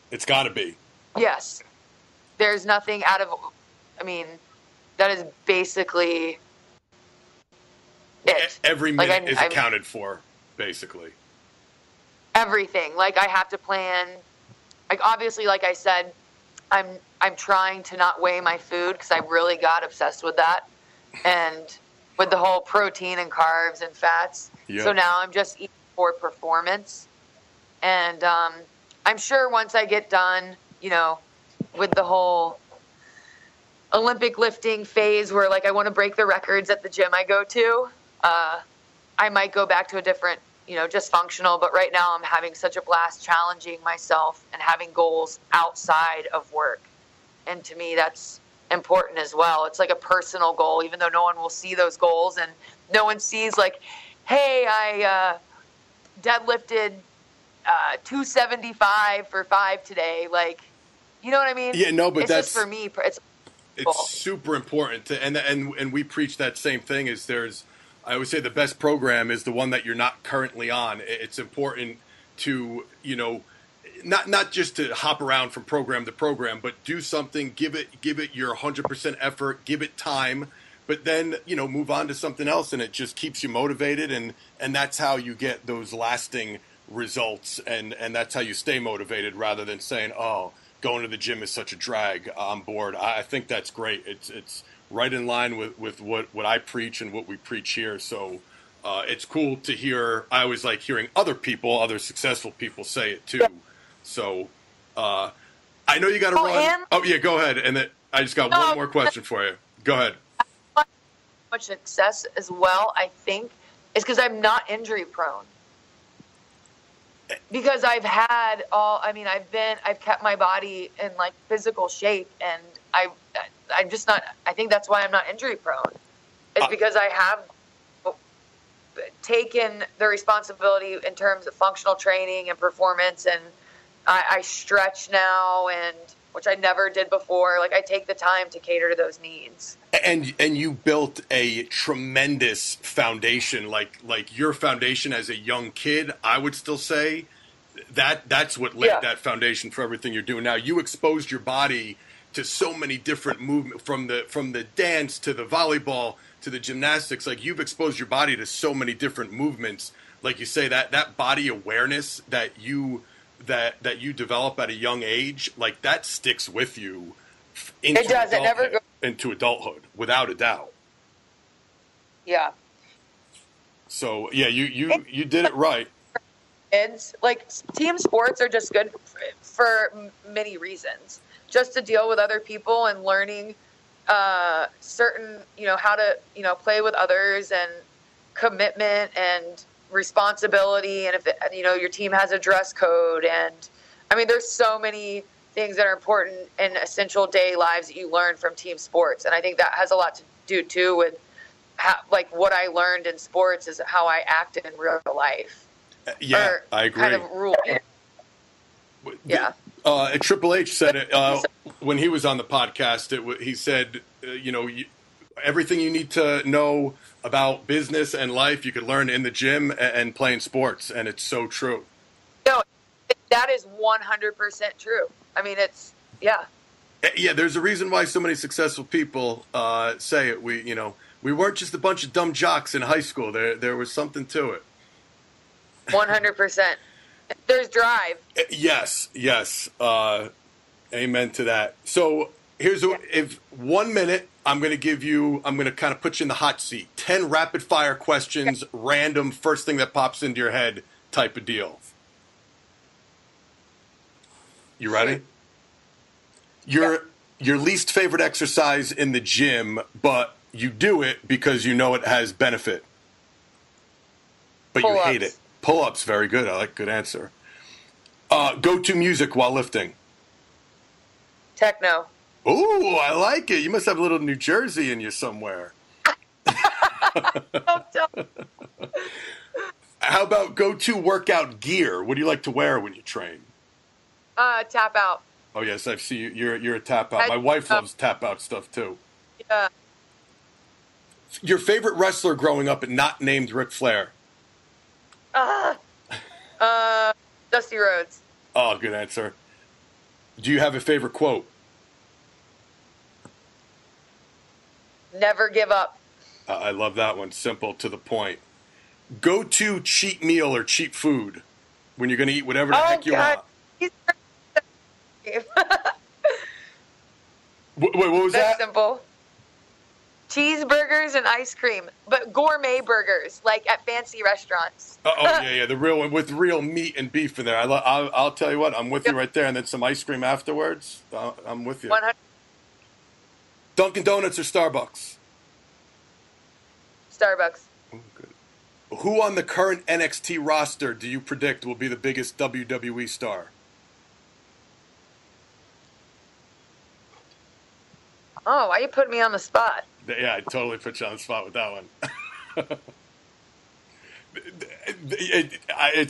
It's got to be. Yes. There's nothing out of, that is basically it. Every minute is accounted for, basically. Everything. Like I have to plan. Like obviously, like I said, I'm trying to not weigh my food because I really got obsessed with that, and with the whole protein and carbs and fats. Yep. So now I'm just eating for performance, and I'm sure once I get done, with the whole Olympic lifting phase where like I want to break the records at the gym I go to, I might go back to a different, just functional. But right now I'm having such a blast challenging myself and having goals outside of work. And to me, that's important as well. It's like a personal goal, even though no one will see those goals and no one sees like, hey, I deadlifted 275 for 5 today. Like, you know what I mean? Yeah, no, but it's that's just for me. It's super important to, and we preach that same thing. I always say the best program is the one that you're not currently on. It's important to, not just to hop around from program to program, but do something, give it your 100% effort, give it time, but then, move on to something else, and it just keeps you motivated, and that's how you get those lasting results, and that's how you stay motivated rather than saying, oh, going to the gym is such a drag, I'm bored. I think that's great. It's right in line with what I preach and what we preach here. So it's cool to hear. I always like hearing other successful people say it too. So I know you got to run. Oh yeah, go ahead. And then I just got one more question for you. Go ahead. Much success as well, I think, is because I'm not injury prone. Because I've kept my body in like physical shape, and I'm just not. I think that's why I'm not injury prone. It's because I have taken the responsibility in terms of functional training and performance, and I stretch now, and which I never did before. Like, I take the time to cater to those needs. And you built a tremendous foundation, like your foundation as a young kid. I would still say that's what laid that foundation for everything you're doing now. You exposed your body to so many different movements, from the dance to the volleyball to the gymnastics. Like, you've exposed your body to so many different movements. Like you say, that body awareness that you develop at a young age, like, that sticks with you. It does. It never goes into adulthood, without a doubt. Yeah. So yeah, you did it right. Kids, like, team sports are just good for many reasons. Just to deal with other people and learning certain, how to, play with others, and commitment and responsibility. And if your team has a dress code, and I mean, there's so many things that are important in essential day lives that you learn from team sports. And I think that has a lot to do too with what I learned in sports is how I act in real life. Yeah, I agree. Kind of rule. Yeah. Triple H said it when he was on the podcast. He said, everything you need to know about business and life, you could learn in the gym and playing sports, and it's so true. No, that is 100% true. I mean, yeah. Yeah, there's a reason why so many successful people say it. We weren't just a bunch of dumb jocks in high school. There was something to it. 100%. There's drive. Yes. Amen to that. So here's if 1 minute, I'm going to kind of put you in the hot seat. 10 rapid fire questions, random, first thing that pops into your head type of deal. You ready? Your least favorite exercise in the gym, but you do it because you know it has benefit. But Pull-ups. You hate it. Pull-ups, very good. I like good answer. Go-to music while lifting. Techno. Ooh, I like it. You must have a little New Jersey in you somewhere. How about go-to workout gear? What do you like to wear when you train? Tap out. Oh yes, I see you. You're a tap out. My wife loves tap out stuff too. Yeah. Your favorite wrestler growing up and not named Ric Flair? Dusty Rhodes. Oh, good answer. Do you have a favorite quote? Never give up. I love that one. Simple, to the point. Go-to cheat meal or cheap food when you're going to eat whatever the heck you want. Wait, what was that? Simple. Cheeseburgers and ice cream, but gourmet burgers, like at fancy restaurants. Yeah, the real one with real meat and beef in there. I'll tell you what, I'm with you right there, and then some ice cream afterwards. I'm with you. 100. Dunkin' Donuts or Starbucks? Starbucks. Oh, good. Who on the current NXT roster do you predict will be the biggest WWE star? Oh, why you putting me on the spot? Yeah, I totally put you on the spot with that one.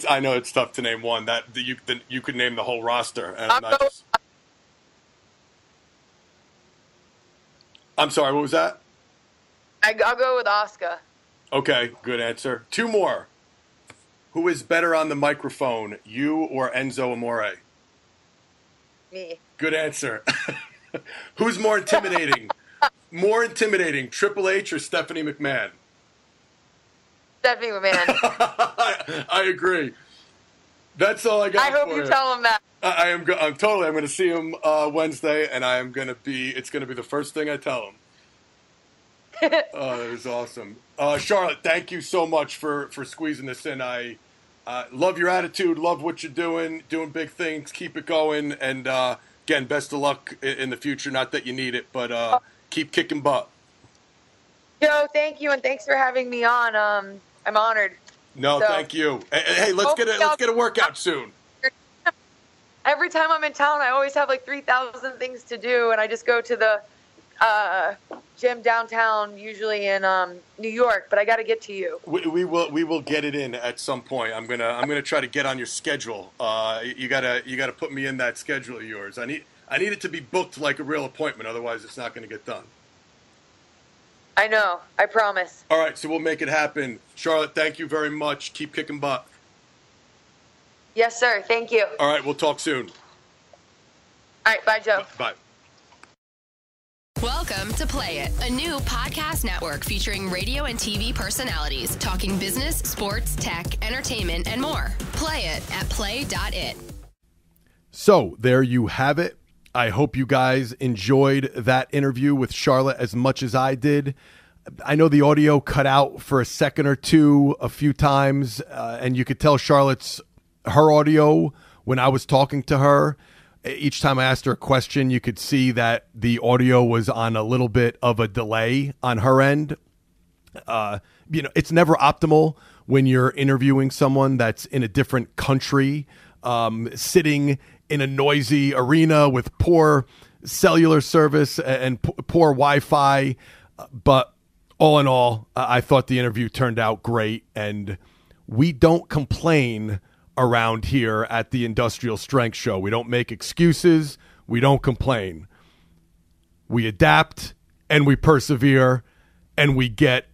I know it's tough to name one. That you could name the whole roster. And I'm sorry, what was that? I'll go with Asuka. Okay, good answer. 2 more. Who is better on the microphone, you or Enzo Amore? Me. Good answer. Who's more intimidating? More intimidating, Triple H or Stephanie McMahon? Stephanie McMahon. I agree. That's all I got. I hope you tell him that. I'm going to see him Wednesday, and it's going to be the first thing I tell him. Oh, that was awesome. Charlotte, thank you so much for squeezing this in. I love your attitude, love what you're doing big things. Keep it going, and again, best of luck in the future. Not that you need it, but keep kicking butt. Joe, thank you, and thanks for having me on. I'm honored. No, thank you. Hey, let's get a workout soon. Every time I'm in town, I always have like 3,000 things to do, and I just go to the gym downtown, usually in New York, but I got to get to you. We will get it in at some point. I'm gonna try to get on your schedule. You gotta put me in that schedule of yours. I need it to be booked like a real appointment. Otherwise, it's not gonna get done. I know. I promise. All right, so we'll make it happen. Charlotte, thank you very much. Keep kicking butt. Yes, sir. Thank you. All right, we'll talk soon. All right. Bye, Joe. Bye. Welcome to Play It, a new podcast network featuring radio and TV personalities talking business, sports, tech, entertainment, and more. Play it at play.it. So there you have it. I hope you guys enjoyed that interview with Charlotte as much as I did. I know the audio cut out for a second or two a few times, and you could tell her audio when I was talking to her. Each time I asked her a question, you could see that the audio was on a little bit of a delay on her end. It's never optimal when you're interviewing someone that's in a different country, sitting in a noisy arena with poor cellular service and poor Wi-Fi. But all in all, I thought the interview turned out great, and we don't complain around here at the Industrial Strength Show. We don't make excuses. We don't complain. We adapt and we persevere and we get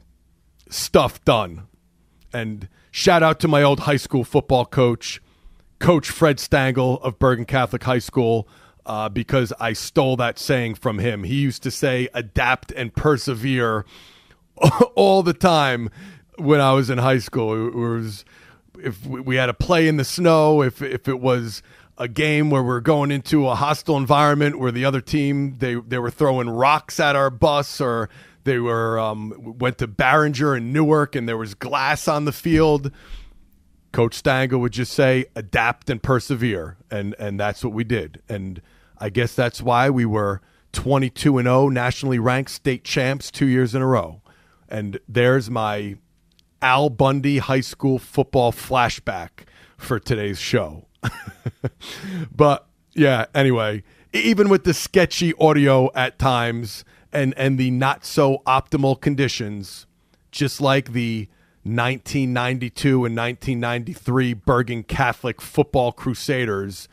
stuff done. And shout out to my old high school football coach, Coach Fred Stangl of Bergen Catholic High School, because I stole that saying from him. He used to say adapt and persevere all the time when I was in high school. It was, if we had a play in the snow, if it was a game where we're going into a hostile environment where the other team, they were throwing rocks at our bus, or they went to Barringer and Newark and there was glass on the field, Coach Stangl would just say, adapt and persevere. And that's what we did. And I guess that's why we were 22-0 nationally ranked state champs 2 years in a row. And there's my Al Bundy high school football flashback for today's show. But yeah, anyway, even with the sketchy audio at times and the not so optimal conditions, just like the 1992 and 1993 Bergen Catholic football Crusaders,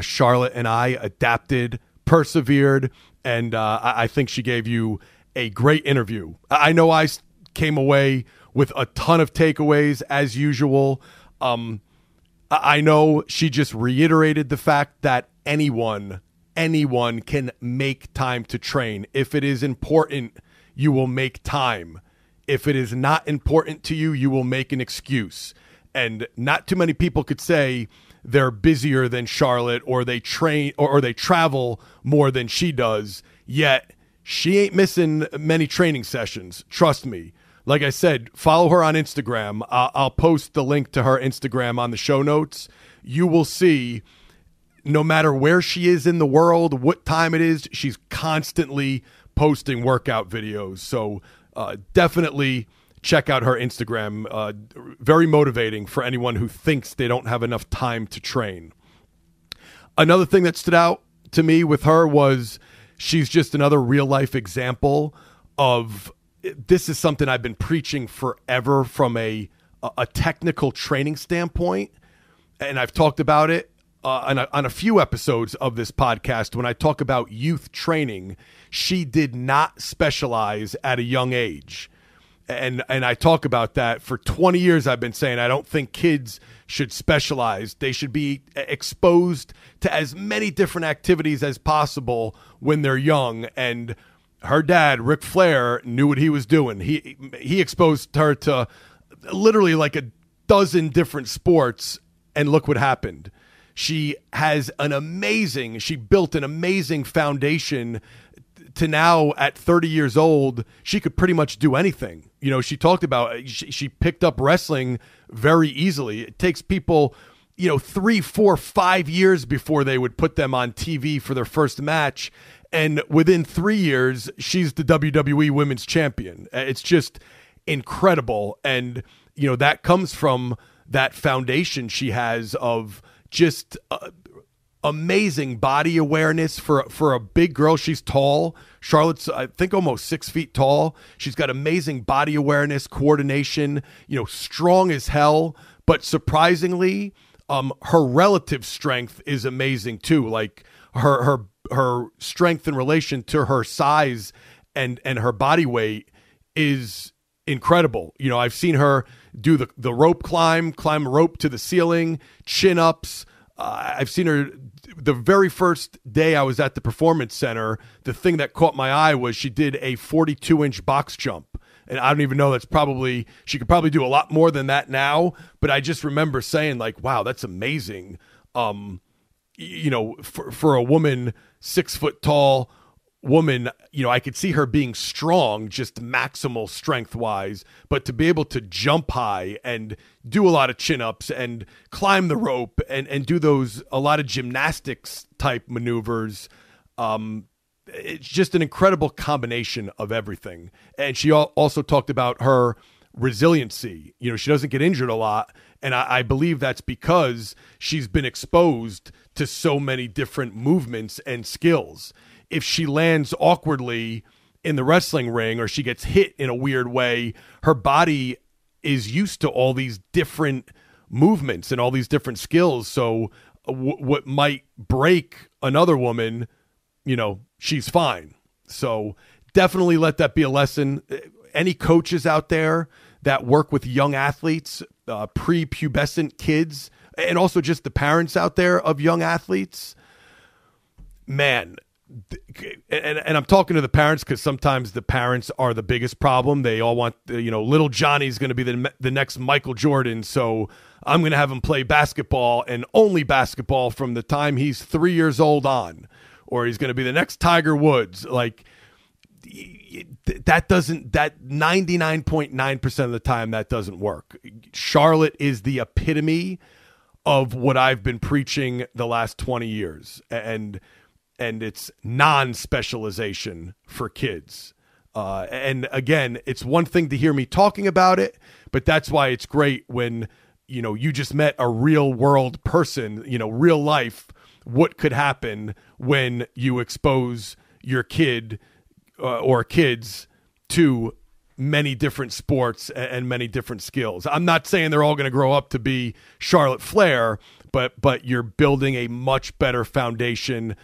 Charlotte and I adapted, persevered, and I think she gave you a great interview. I know I came away with a ton of takeaways as usual. I know she just reiterated the fact that anyone can make time to train. If it is important, you will make time. If it is not important to you, you will make an excuse. And not too many people could say they're busier than Charlotte, or they train or they travel more than she does, yet she ain't missing many training sessions. Trust me. Like I said, follow her on Instagram. I'll post the link to her Instagram on the show notes. You will see, no matter where she is in the world, what time it is, she's constantly posting workout videos. So definitely check out her Instagram. Very motivating for anyone who thinks they don't have enough time to train. Another thing that stood out to me with her was she's just another real life example of, this is something I've been preaching forever from a technical training standpoint. And I've talked about it on a few episodes of this podcast. When I talk about youth training, she did not specialize at a young age. And I talk about that for 20 years. I've been saying I don't think kids should specialize. They should be exposed to as many different activities as possible when they're young. And her dad, Ric Flair, knew what he was doing. He exposed her to literally like a dozen different sports, and look what happened. She built an amazing foundation to now at 30 years old, she could pretty much do anything. You know, she talked about, she picked up wrestling very easily. It takes people, 3, 4, 5 years before they would put them on TV for their first match. And within 3 years, she's the WWE Women's Champion. It's just incredible. And, that comes from that foundation she has of just amazing body awareness for a big girl. She's tall. Charlotte's, I think, almost 6 feet tall. She's got amazing body awareness, coordination, strong as hell. But surprisingly, her relative strength is amazing too. Like her strength in relation to her size and her body weight is incredible. I've seen her do the rope climb a rope to the ceiling, chin ups. I've seen her the very first day I was at the Performance Center. The thing that caught my eye was she did a 42-inch box jump. And I don't even know, she could probably do a lot more than that now. But I just remember saying, like, wow, that's amazing. For a woman, 6 foot tall woman, I could see her being strong, just maximal strength wise, but to be able to jump high and do a lot of chin ups and climb the rope and do a lot of gymnastics type maneuvers. It's just an incredible combination of everything. And she also talked about her resiliency. She doesn't get injured a lot. And I believe that's because she's been exposed to so many different movements and skills. If she lands awkwardly in the wrestling ring or she gets hit in a weird way, her body is used to all these different movements and all these different skills. So what might break another woman, she's fine. So definitely let that be a lesson. Any coaches out there that work with young athletes, prepubescent kids, and also just the parents out there of young athletes, man. And I'm talking to the parents because sometimes the parents are the biggest problem. They all want, little Johnny's going to be the next Michael Jordan. So I'm going to have him play basketball and only basketball from the time he's 3 years old on, or he's going to be the next Tiger Woods. Like that 99.9% of the time that doesn't work. Charlotte is the epitome of what I've been preaching the last 20 years. And it's non-specialization for kids. And again, it's one thing to hear me talking about it, but that's why it's great when, you just met a real world person, real life, what could happen when you expose your kid or kids to many different sports and many different skills. I'm not saying they're all going to grow up to be Charlotte Flair, but you're building a much better foundation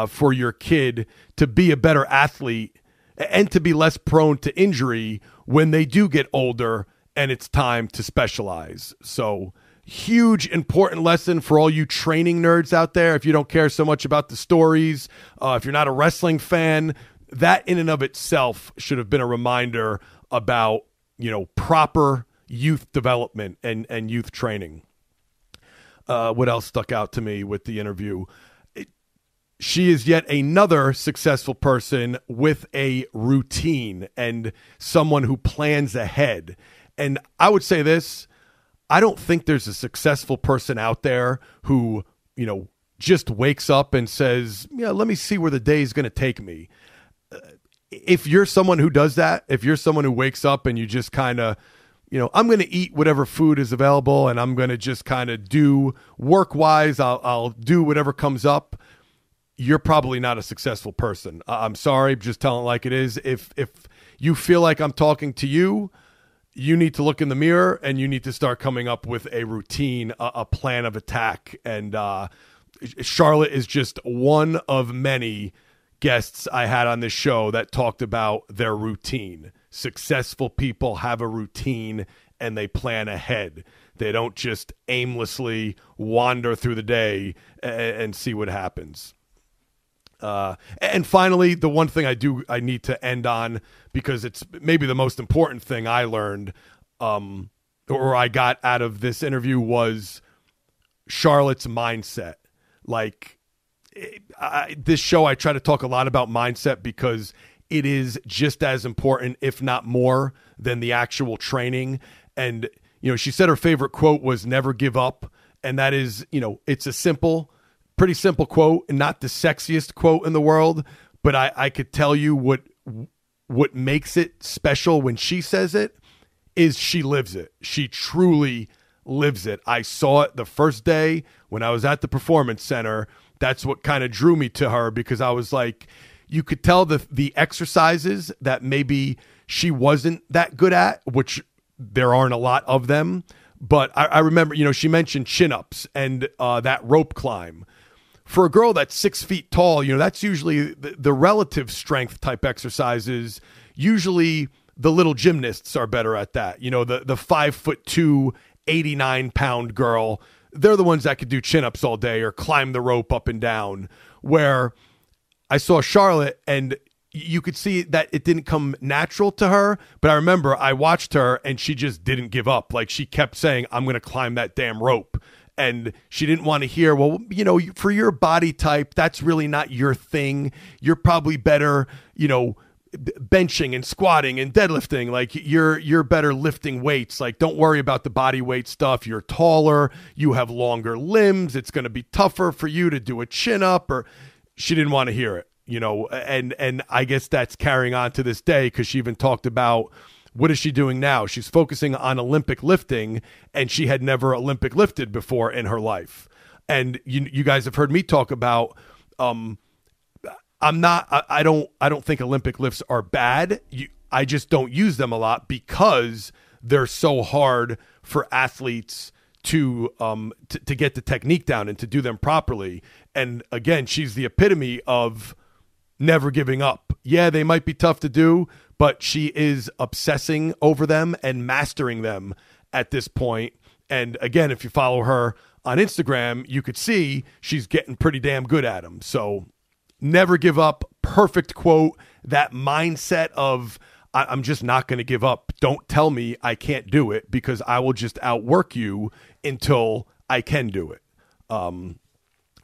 for your kid to be a better athlete and to be less prone to injury when they do get older and it's time to specialize. So huge, important lesson for all you training nerds out there. If you don't care so much about the stories, if you're not a wrestling fan, that in and of itself should have been a reminder about, proper youth development and youth training. What else stuck out to me with the interview? She is yet another successful person with a routine and someone who plans ahead. And I would say this, I don't think there's a successful person out there who, just wakes up and says, let me see where the day is going to take me. If you're someone who does that, if you're someone who wakes up and you just kind of, I'm going to eat whatever food is available and I'm going to just kind of do work-wise, I'll do whatever comes up, you're probably not a successful person. I'm sorry, just telling it like it is. If you feel like I'm talking to you, you need to look in the mirror and you need to start coming up with a routine, a plan of attack. And Charlotte is just one of many guests I had on this show that talked about their routine. Successful people have a routine and they plan ahead. They don't just aimlessly wander through the day and see what happens. And finally, the one thing I need to end on, because it's maybe the most important thing I learned, or I got out of this interview, was Charlotte's mindset. Like this show, I try to talk a lot about mindset because it is just as important, if not more, than the actual training. And, she said her favorite quote was "never give up." And that is, it's a pretty simple quote and not the sexiest quote in the world, but I could tell you what makes it special when she says it is she lives it. She truly lives it. I saw it the first day when I was at the Performance Center. that's what kind of drew me to her, because I was like, you could tell the exercises that maybe she wasn't that good at, which there aren't a lot of them. But I remember, she mentioned chin-ups and that rope climb. For a girl that's 6 feet tall, that's usually the relative strength type exercises. Usually the little gymnasts are better at that. The 5'2", 89-pound girl, they're the ones that could do chin-ups all day or climb the rope up and down. Where I saw Charlotte, and you could see that it didn't come natural to her. But I remember I watched her, and she just didn't give up. Like, she kept saying, I'm going to climb that damn rope. And she didn't want to hear, well, for your body type, that's really not your thing. You're probably better, benching and squatting and deadlifting. Like, you're better lifting weights. Like, don't worry about the body weight stuff. You're taller. You have longer limbs. It's going to be tougher for you to do a chin up. Or she didn't want to hear it, and I guess that's carrying on to this day, because she even talked about, what is she doing now? She's focusing on Olympic lifting, and she had never Olympic lifted before in her life. And you guys have heard me talk about, I don't think Olympic lifts are bad. I just don't use them a lot because they're so hard for athletes to get the technique down and to do them properly. And again, she's the epitome of never giving up. Yeah, they might be tough to do, but she is obsessing over them and mastering them at this point. And again, if you follow her on Instagram, you could see she's getting pretty damn good at them. So never give up. Perfect quote. That mindset of, I'm just not going to give up. Don't tell me I can't do it, because I will just outwork you until I can do it.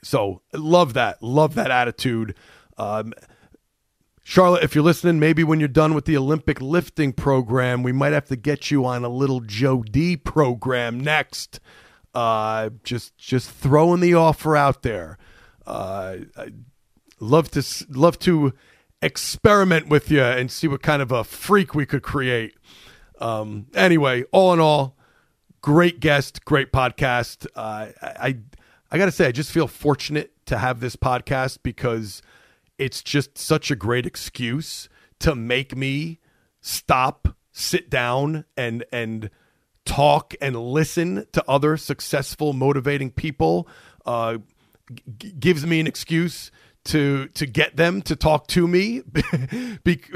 So love that attitude. Charlotte, if you're listening, maybe when you're done with the Olympic lifting program, we might have to get you on a little Joe D program next. Just throwing the offer out there. I'd love to experiment with you and see what kind of a freak we could create. Anyway, all in all, great guest, great podcast. I got to say, I just feel fortunate to have this podcast, because it's just such a great excuse to make me stop, sit down, and talk and listen to other successful, motivating people. Gives me an excuse to get them to talk to me.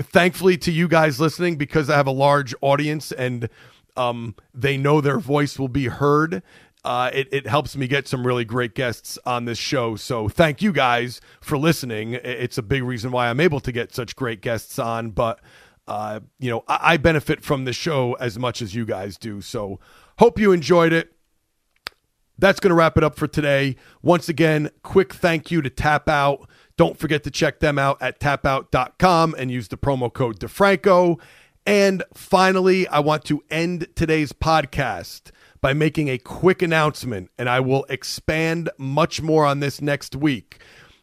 Thankfully to you guys listening, because I have a large audience and they know their voice will be heard. It helps me get some really great guests on this show. So thank you guys for listening. It's a big reason why I'm able to get such great guests on. But, I benefit from the show as much as you guys do. So hope you enjoyed it. That's going to wrap it up for today. Once again, quick thank you to Tap Out. Don't forget to check them out at tapout.com and use the promo code DeFranco. And finally, I want to end today's podcast by making a quick announcement, and I will expand much more on this next week.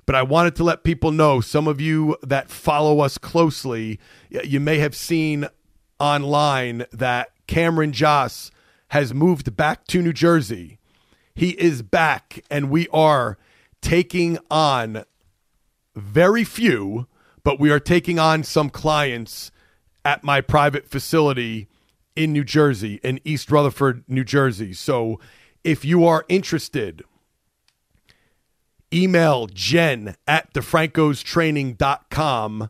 But I wanted to let people know, some of you that follow us closely, you may have seen online that Cameron Joss has moved back to New Jersey. He is back, and we are taking on very few, but we are taking on some clients at my private facility in New Jersey, in East Rutherford, New Jersey. So if you are interested, email Jen at defrancostraining.com,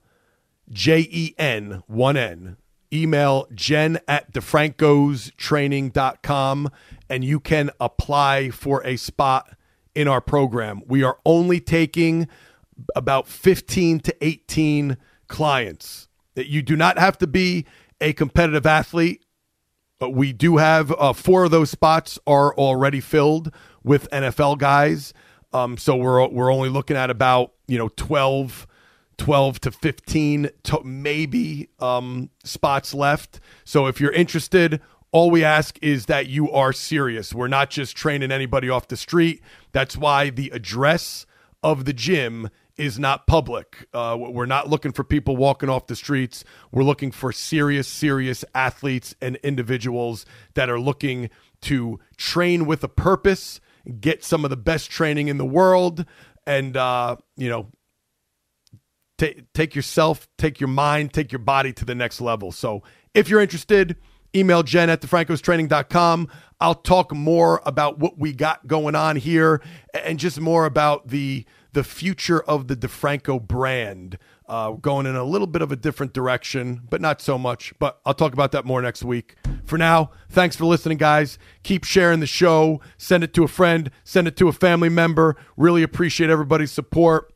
JEN, 1N. Email Jen at defrancostraining.com, and you can apply for a spot in our program. We are only taking about 15 to 18 clients. You do not have to be a competitive athlete. We do have 4 of those spots are already filled with NFL guys. So we're only looking at about 12 to 15 maybe spots left. So if you're interested, all we ask is that you are serious. We're not just training anybody off the street. That's why the address of the gym is not public. We're not looking for people walking off the streets. We're looking for serious athletes and individuals that are looking to train with a purpose, get some of the best training in the world, and take yourself, take your mind, take your body to the next level. So if you're interested, email Jen at thefrancostraining.com. I'll talk more about what we got going on here and just more about the future of the DeFranco brand, going in a little bit of a different direction, but not so much. But I'll talk about that more next week. For now, thanks for listening, guys. Keep sharing the show. Send it to a friend. Send it to a family member. Really appreciate everybody's support.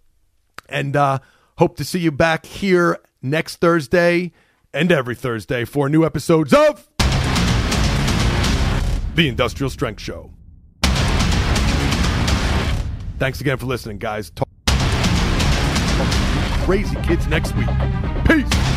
And hope to see you back here next Thursday and every Thursday for new episodes of The Industrial Strength Show. Thanks again for listening, guys. Talk crazy kids next week. Peace.